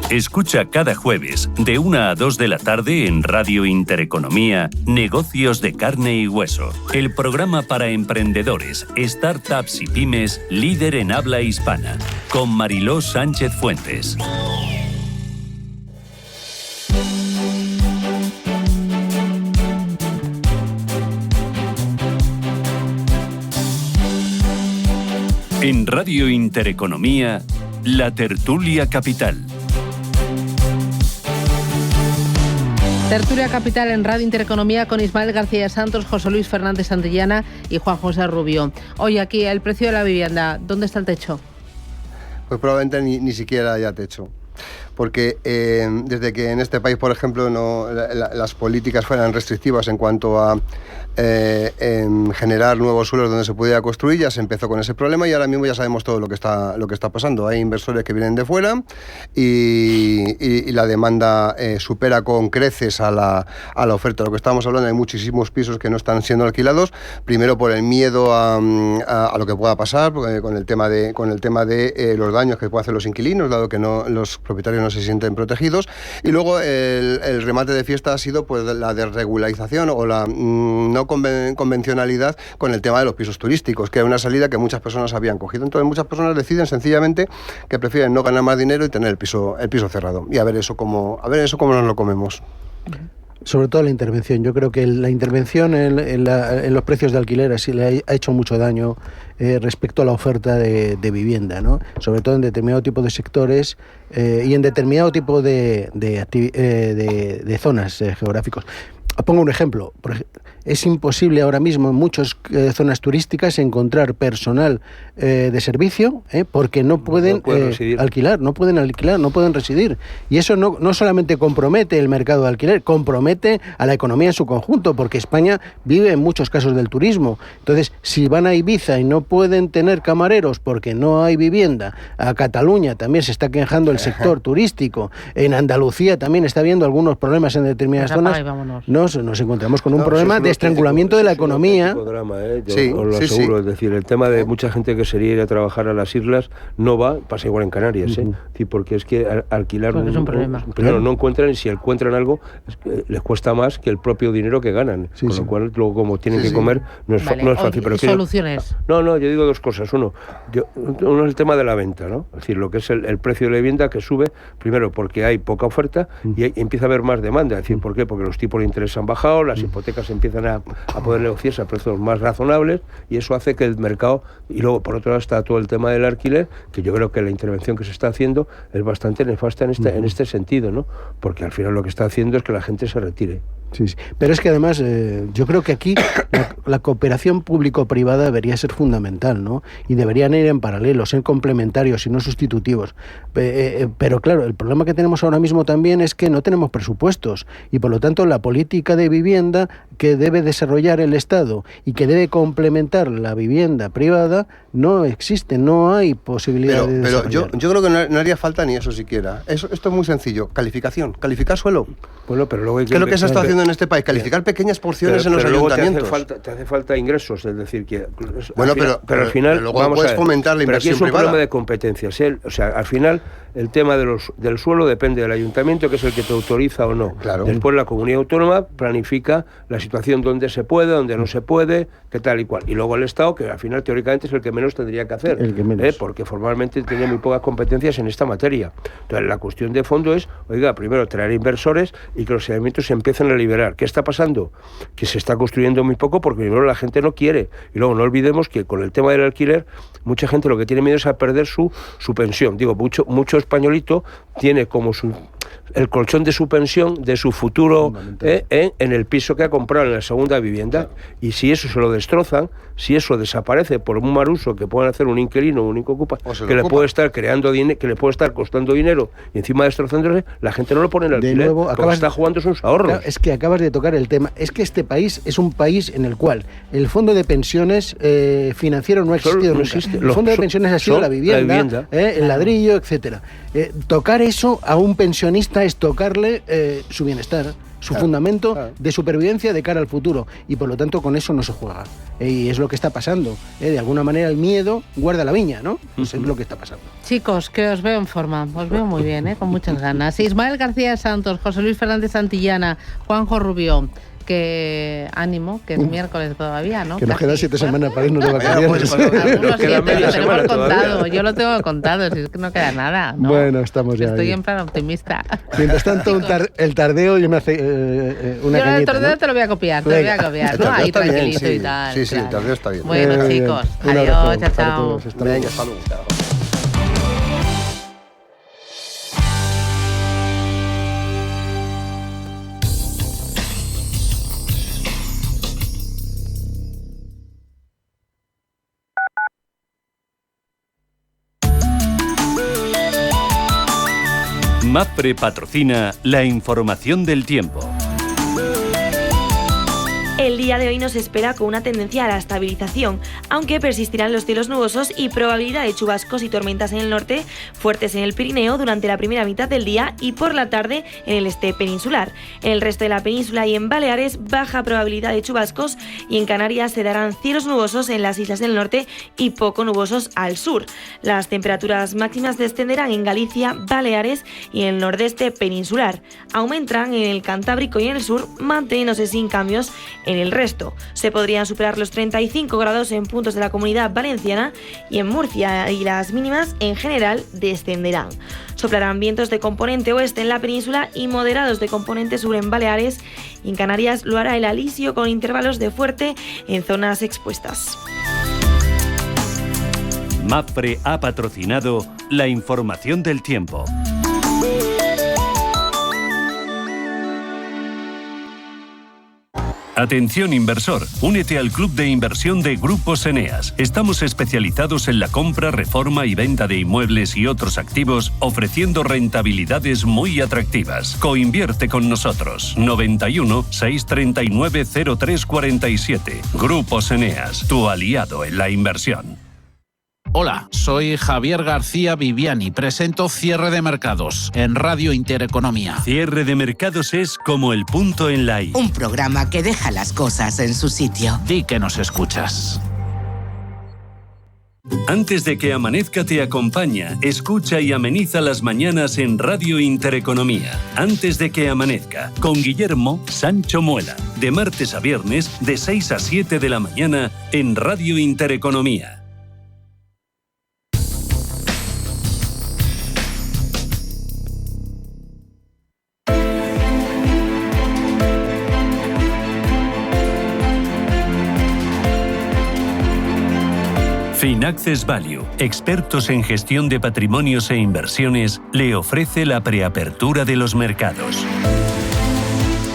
Escucha cada jueves de 1 a 2 de la tarde en Radio Intereconomía Negocios de Carne y Hueso, el programa para emprendedores, startups y pymes líder en habla hispana, con Mariló Sánchez Fuentes. En Radio Intereconomía, La Tertulia Capital. Tertulia Capital en Radio Intereconomía con Ismael García Santos, José Luis Fernández Santillana y Juan José Rubio. Hoy aquí, el precio de la vivienda, ¿dónde está el techo? Pues probablemente ni siquiera haya techo. Porque desde que en este país, por ejemplo, las políticas fueran restrictivas en cuanto a generar nuevos suelos donde se pudiera construir, ya se empezó con ese problema y ahora mismo ya sabemos todo lo que está pasando. Hay inversores que vienen de fuera y la demanda supera con creces a la oferta. Lo que estamos hablando, hay muchísimos pisos que no están siendo alquilados, primero por el miedo a lo que pueda pasar, con el tema de los daños que pueden hacer los inquilinos, dado que no los propietarios no se sienten protegidos. Y luego el remate de fiesta ha sido pues la desregularización o la no convencionalidad con el tema de los pisos turísticos, que es una salida que muchas personas habían cogido. Entonces muchas personas deciden sencillamente que prefieren no ganar más dinero y tener el piso cerrado. Y a ver eso cómo nos lo comemos. Sobre todo la intervención. Yo creo que la intervención en los precios de alquiler así le ha hecho mucho daño respecto a la oferta de vivienda, ¿no? Sobre todo en determinado tipo de sectores y en determinado tipo de zonas geográficos. Pongo un ejemplo. Es imposible ahora mismo en muchas zonas turísticas encontrar personal de servicio porque no pueden alquilar, no pueden residir. Y eso no solamente compromete el mercado de alquiler, compromete a la economía en su conjunto, porque España vive en muchos casos del turismo. Entonces, si van a Ibiza y no pueden tener camareros porque no hay vivienda, a Cataluña también se está quejando el sector turístico, en Andalucía también está habiendo algunos problemas en determinadas zonas, nos encontramos con un problema de estrangulamiento de la economía. Drama, yo os lo aseguro. Es decir, el tema de mucha gente que sería ir a trabajar a las islas no va, pasa igual en Canarias, sí, porque es que alquilar es un problema. Primero no encuentran, y si encuentran algo les cuesta más que el propio dinero que ganan, con lo cual luego como tienen que comer no es fácil. Pero ¿soluciones? No, yo digo dos cosas. Uno es el tema de la venta, ¿no? Es decir, lo que es el precio de la vivienda, que sube primero porque hay poca oferta y empieza a haber más demanda. Es decir, ¿por qué? Porque los tipos de interés han bajado, las hipotecas empiezan a poder negociarse a precios más razonables, y eso hace que el mercado, y luego por otro lado está todo el tema del alquiler, que yo creo que la intervención que se está haciendo es bastante nefasta en este sentido, ¿no? Porque al final lo que está haciendo es que la gente se retire. Sí. Pero es que además yo creo que aquí la cooperación público-privada debería ser fundamental, ¿no? Y deberían ir en paralelo, ser complementarios y no sustitutivos. Pero claro, el problema que tenemos ahora mismo también es que no tenemos presupuestos y por lo tanto la política de vivienda que debe desarrollar el Estado y que debe complementar la vivienda privada no existe, no hay posibilidad de desarrollar. Pero yo creo que no haría falta ni eso siquiera. Esto es muy sencillo. Calificar suelo. Bueno, pero luego hay que... ¿Qué es lo que se está haciendo en este país? Calificar pequeñas porciones en los ayuntamientos. Te hace falta ingresos, es decir, que... Bueno, pero al final luego vamos puedes fomentar la inversión privada. Pero aquí es un problema de competencias. O sea, al final el tema del suelo depende del ayuntamiento, que es el que te autoriza o no. Claro. Después la comunidad autónoma planifica la situación donde se puede, donde no se puede, qué tal y cual. Y luego el Estado, que al final teóricamente es el que menos tendría que hacer, porque formalmente tiene muy pocas competencias en esta materia. Entonces la cuestión de fondo es, primero traer inversores y que los ayuntamientos se empiecen a liberar. ¿Qué está pasando? Que se está construyendo muy poco porque primero la gente no quiere. Y luego no olvidemos que con el tema del alquiler, mucha gente lo que tiene miedo es a perder su pensión. Digo, mucho españolito tiene como el colchón de su pensión, de su futuro en el piso que ha comprado en la segunda vivienda. Y si eso se lo destrozan, si eso desaparece por un mal uso que puedan hacer un inquilino o un ocupa, que le puede estar creando dinero, que le puede estar costando dinero y encima destrozándose, la gente no lo pone en el alquiler. De nuevo, está jugando sus ahorros. Claro, es que acabas de tocar el tema. Es que este país es un país en el cual el fondo de pensiones financiero no ha existido nunca. El fondo de pensiones ha sido la vivienda. El ladrillo, etcétera. Tocar eso a un pensionista es tocarle su bienestar, su fundamento de supervivencia de cara al futuro, y por lo tanto con eso no se juega. Y es lo que está pasando. De alguna manera el miedo guarda la viña, ¿no? Pues es lo que está pasando. Chicos, que os veo en forma, os veo muy bien, con muchas ganas. Ismael García Santos, José Luis Fernández Santillana, Juanjo Rubio. Que ánimo, que es miércoles todavía, ¿no? Que nos quedan 7 semanas para irnos de vacaciones. Algunos 7, lo tenemos contado. Yo lo tengo contado, si es que no queda nada, ¿no? Bueno, estamos ya. Estoy en plan optimista. Mientras tanto, el tardeo yo me hace una cañita. Yo el tardeo te lo voy a copiar, ¿no? Ahí tranquilito y tal. Sí, el tardeo está bien. Bueno, chicos, adiós, chao. Venga, hasta luego. MAPFRE patrocina la información del tiempo. El día de hoy nos espera con una tendencia a la estabilización, aunque persistirán los cielos nubosos y probabilidad de chubascos y tormentas en el norte, fuertes en el Pirineo durante la primera mitad del día y por la tarde en el este peninsular. En el resto de la península y en Baleares, baja probabilidad de chubascos, y en Canarias se darán cielos nubosos en las islas del norte y poco nubosos al sur. Las temperaturas máximas descenderán en Galicia, Baleares y en el nordeste peninsular. Aumentarán en el Cantábrico y en el sur, manteniéndose sin cambios en el resto. Se podrían superar los 35 grados en puntos de la Comunidad Valenciana y en Murcia, y las mínimas en general descenderán. Soplarán vientos de componente oeste en la península y moderados de componente sur en Baleares, y en Canarias lo hará el alisio con intervalos de fuerte en zonas expuestas. MAPFRE ha patrocinado la información del tiempo. Atención inversor, únete al club de inversión de Grupos Eneas. Estamos especializados en la compra, reforma y venta de inmuebles y otros activos, ofreciendo rentabilidades muy atractivas. Coinvierte con nosotros. 91 639 0347. Grupos Eneas, tu aliado en la inversión. Hola, soy Javier García Viviani. Presento Cierre de Mercados en Radio Intereconomía. Cierre de Mercados es como el punto en la I. Un programa que deja las cosas en su sitio. Di que nos escuchas. Antes de que amanezca te acompaña, escucha y ameniza las mañanas en Radio Intereconomía. Antes de que amanezca, con Guillermo Sancho Muela. De martes a viernes, de 6 a 7 de la mañana, en Radio Intereconomía. Finaccess Value, expertos en gestión de patrimonios e inversiones, le ofrece la preapertura de los mercados.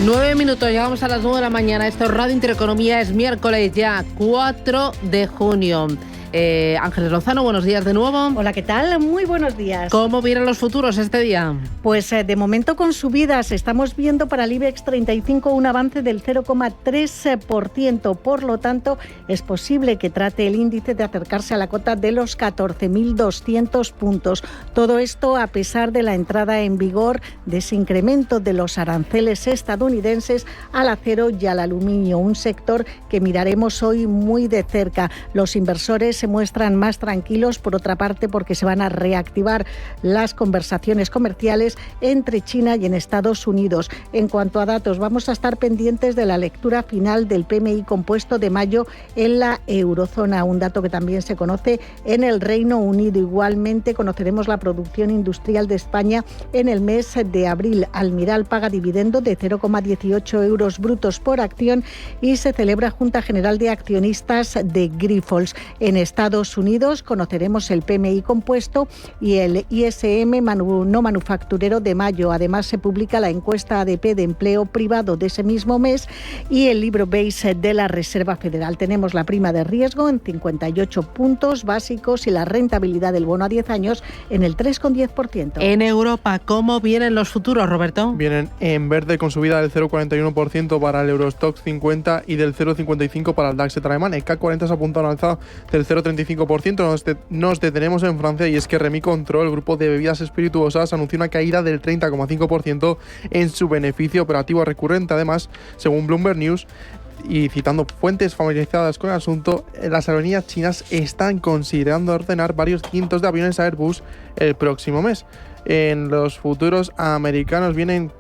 9 minutos, llegamos a las 9 de la mañana. Esto es Radio Intereconomía, es miércoles ya, 4 de junio. Ángeles Lozano, buenos días de nuevo. Hola, ¿qué tal? Muy buenos días. ¿Cómo vienen los futuros este día? Pues de momento con subidas. Estamos viendo para el IBEX 35 un avance del 0,3%. Por lo tanto, es posible que trate el índice de acercarse a la cota de los 14.200 puntos. Todo esto a pesar de la entrada en vigor de ese incremento de los aranceles estadounidenses al acero y al aluminio, un sector que miraremos hoy muy de cerca. Los inversores se muestran más tranquilos, por otra parte, porque se van a reactivar las conversaciones comerciales entre China y en Estados Unidos. En cuanto a datos, vamos a estar pendientes de la lectura final del PMI compuesto de mayo en la eurozona, un dato que también se conoce en el Reino Unido. Igualmente conoceremos la producción industrial de España en el mes de abril. Almiral paga dividendo de 0,18 euros brutos por acción y se celebra Junta General de Accionistas de Grifols. En Estados Unidos conoceremos el PMI compuesto y el ISM no manufacturero de mayo. Además, se publica la encuesta ADP de empleo privado de ese mismo mes y el libro base de la Reserva Federal. Tenemos la prima de riesgo en 58 puntos básicos y la rentabilidad del bono a 10 años en el 3,10%. En Europa, ¿cómo vienen los futuros, Roberto? Vienen en verde con subida del 0,41% para el Eurostoxx 50 y del 0,55% para el DAX alemán. El CAC 40 se apunta a un alzado del 0,35%. Nos detenemos en Francia y es que Rémy Cointreau, el grupo de bebidas espirituosas, anunció una caída del 30,5% en su beneficio operativo recurrente. Además, según Bloomberg News, y citando fuentes familiarizadas con el asunto, las aerolíneas chinas están considerando ordenar varios cientos de aviones Airbus el próximo mes. En los futuros americanos vienen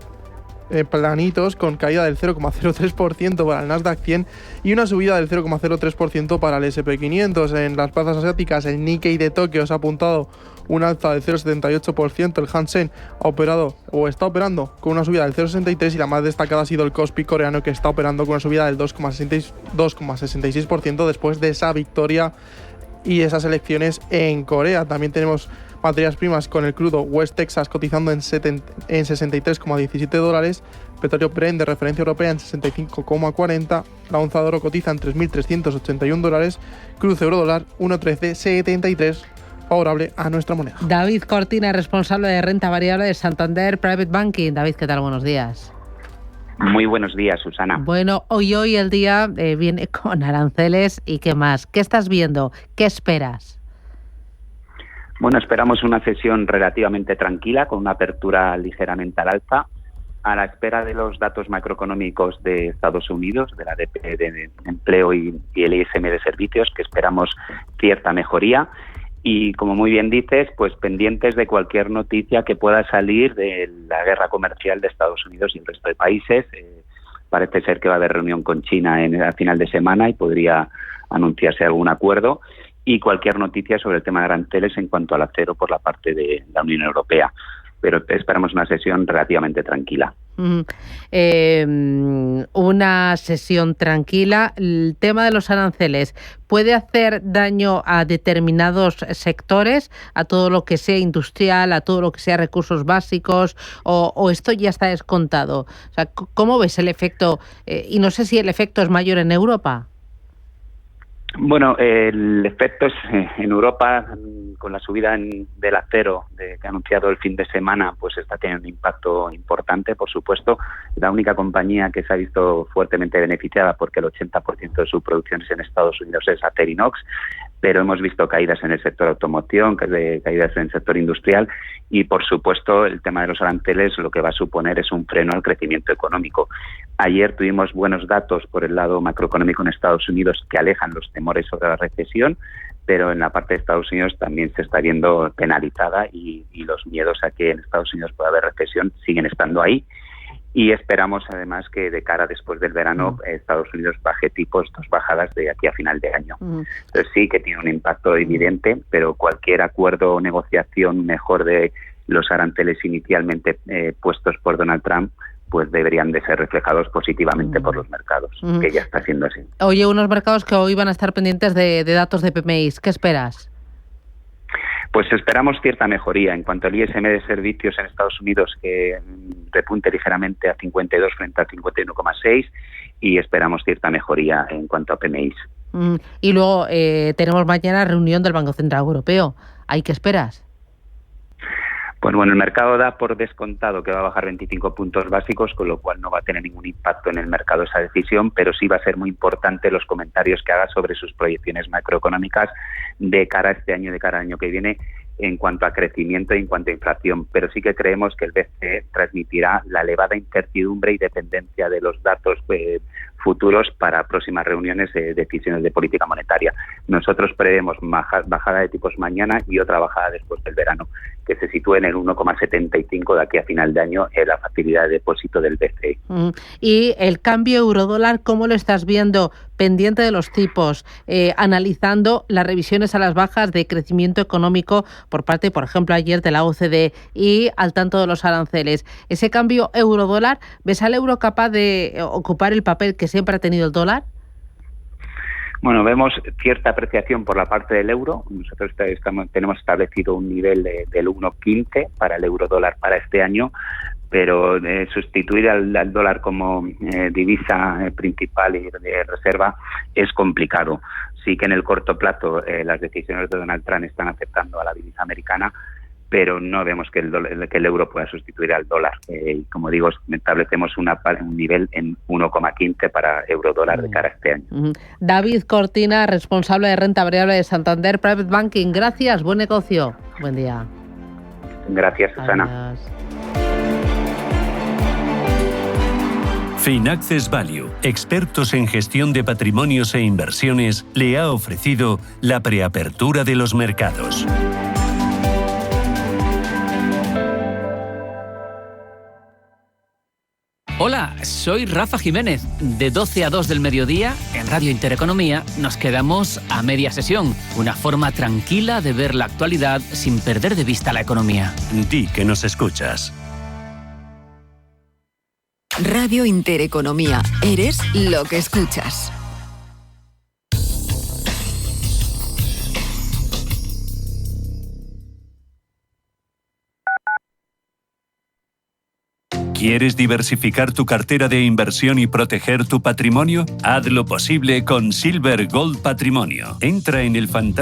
planitos con caída del 0,03% para el Nasdaq 100 y una subida del 0,03% para el S&P 500. En las plazas asiáticas, el Nikkei de Tokio se ha apuntado un alza del 0,78%, el Hang-Seng está operando con una subida del 0,63% y la más destacada ha sido el Kospi coreano, que está operando con una subida del 2,66% después de esa victoria y esas elecciones en Corea. También tenemos materias primas con el crudo West Texas cotizando en $63,17, petróleo Brent de referencia europea en 65,40, la onza de oro cotiza en $3.381, cruce euro-dólar 1,1373, favorable a nuestra moneda. David Cortina, responsable de renta variable de Santander Private Banking. David, ¿qué tal? Buenos días. Muy buenos días, Susana. Bueno, hoy el día viene con aranceles y qué más. ¿Qué estás viendo? ¿Qué esperas? Bueno, esperamos una sesión relativamente tranquila, con una apertura ligeramente al alza, a la espera de los datos macroeconómicos de Estados Unidos, de la ADP de empleo y el ISM de servicios, que esperamos cierta mejoría. Y como muy bien dices, pues pendientes de cualquier noticia que pueda salir de la guerra comercial de Estados Unidos y el resto de países. Parece ser que va a haber reunión con China a final de semana y podría anunciarse algún acuerdo. Y cualquier noticia sobre el tema de aranceles en cuanto al acero por la parte de la Unión Europea. Pero esperamos una sesión relativamente tranquila. Una sesión tranquila. El tema de los aranceles, ¿puede hacer daño a determinados sectores, a todo lo que sea industrial, a todo lo que sea recursos básicos, o esto ya está descontado? O sea, ¿cómo ves el efecto? Y no sé si el efecto es mayor en Europa. Bueno, el efecto es en Europa, con la subida del acero que ha anunciado el fin de semana, pues está teniendo un impacto importante, por supuesto. La única compañía que se ha visto fuertemente beneficiada, porque el 80% de su producción es en Estados Unidos, es Acerinox, pero hemos visto caídas en el sector automoción, caídas en el sector industrial y, por supuesto, el tema de los aranceles lo que va a suponer es un freno al crecimiento económico. Ayer tuvimos buenos datos por el lado macroeconómico en Estados Unidos que alejan los temores sobre la recesión, pero en la parte de Estados Unidos también se está viendo penalizada y los miedos a que en Estados Unidos pueda haber recesión siguen estando ahí. Y esperamos además que de cara después del verano Estados Unidos baje tipos, 2 bajadas de aquí a final de año. Entonces sí que tiene un impacto evidente, pero cualquier acuerdo o negociación mejor de los aranceles inicialmente puestos por Donald Trump, pues deberían de ser reflejados positivamente por los mercados, que ya está siendo así. Oye, unos mercados que hoy van a estar pendientes de datos de PMI. ¿Qué esperas? Pues esperamos cierta mejoría en cuanto al ISM de servicios en Estados Unidos, que repunte ligeramente a 52 frente a 51,6 y esperamos cierta mejoría en cuanto a PMI. Y luego tenemos mañana reunión del Banco Central Europeo. ¿Ahí qué esperas? Pues bueno, el mercado da por descontado que va a bajar 25 puntos básicos, con lo cual no va a tener ningún impacto en el mercado esa decisión, pero sí va a ser muy importante los comentarios que haga sobre sus proyecciones macroeconómicas de cara a este año, de cara al año que viene, en cuanto a crecimiento y en cuanto a inflación. Pero sí que creemos que el BCE transmitirá la elevada incertidumbre y dependencia de los datos futuros para próximas reuniones de decisiones de política monetaria. Nosotros prevemos bajada de tipos mañana y otra bajada después del verano, que se sitúe en el 1,75 de aquí a final de año en la facilidad de depósito del BCE. Y el cambio euro-dólar, ¿cómo lo estás viendo? Pendiente de los tipos, analizando las revisiones a las bajas de crecimiento económico por parte, por ejemplo, ayer de la OCDE y al tanto de los aranceles. Ese cambio euro-dólar, ¿ves al euro capaz de ocupar el papel que siempre ha tenido el dólar? Bueno, vemos cierta apreciación por la parte del euro. Nosotros tenemos establecido un nivel del 1,15 para el euro-dólar para este año, pero sustituir al dólar como divisa principal y de reserva es complicado. Sí que en el corto plazo las decisiones de Donald Trump están afectando a la divisa americana, pero no vemos que el euro pueda sustituir al dólar. Y como digo, establecemos un nivel en 1,15 para euro-dólar de cara a este año. David Cortina, responsable de renta variable de Santander Private Banking. Gracias, buen negocio. Buen día. Gracias, Susana. Adiós. Finaccess Value, expertos en gestión de patrimonios e inversiones, le ha ofrecido la preapertura de los mercados. Hola, soy Rafa Jiménez. De 12 a 2 del mediodía, en Radio Intereconomía, nos quedamos a media sesión. Una forma tranquila de ver la actualidad sin perder de vista la economía. Di que nos escuchas. Radio Intereconomía. Eres lo que escuchas. ¿Quieres diversificar tu cartera de inversión y proteger tu patrimonio? Haz lo posible con Silver Gold Patrimonio. Entra en el fantástico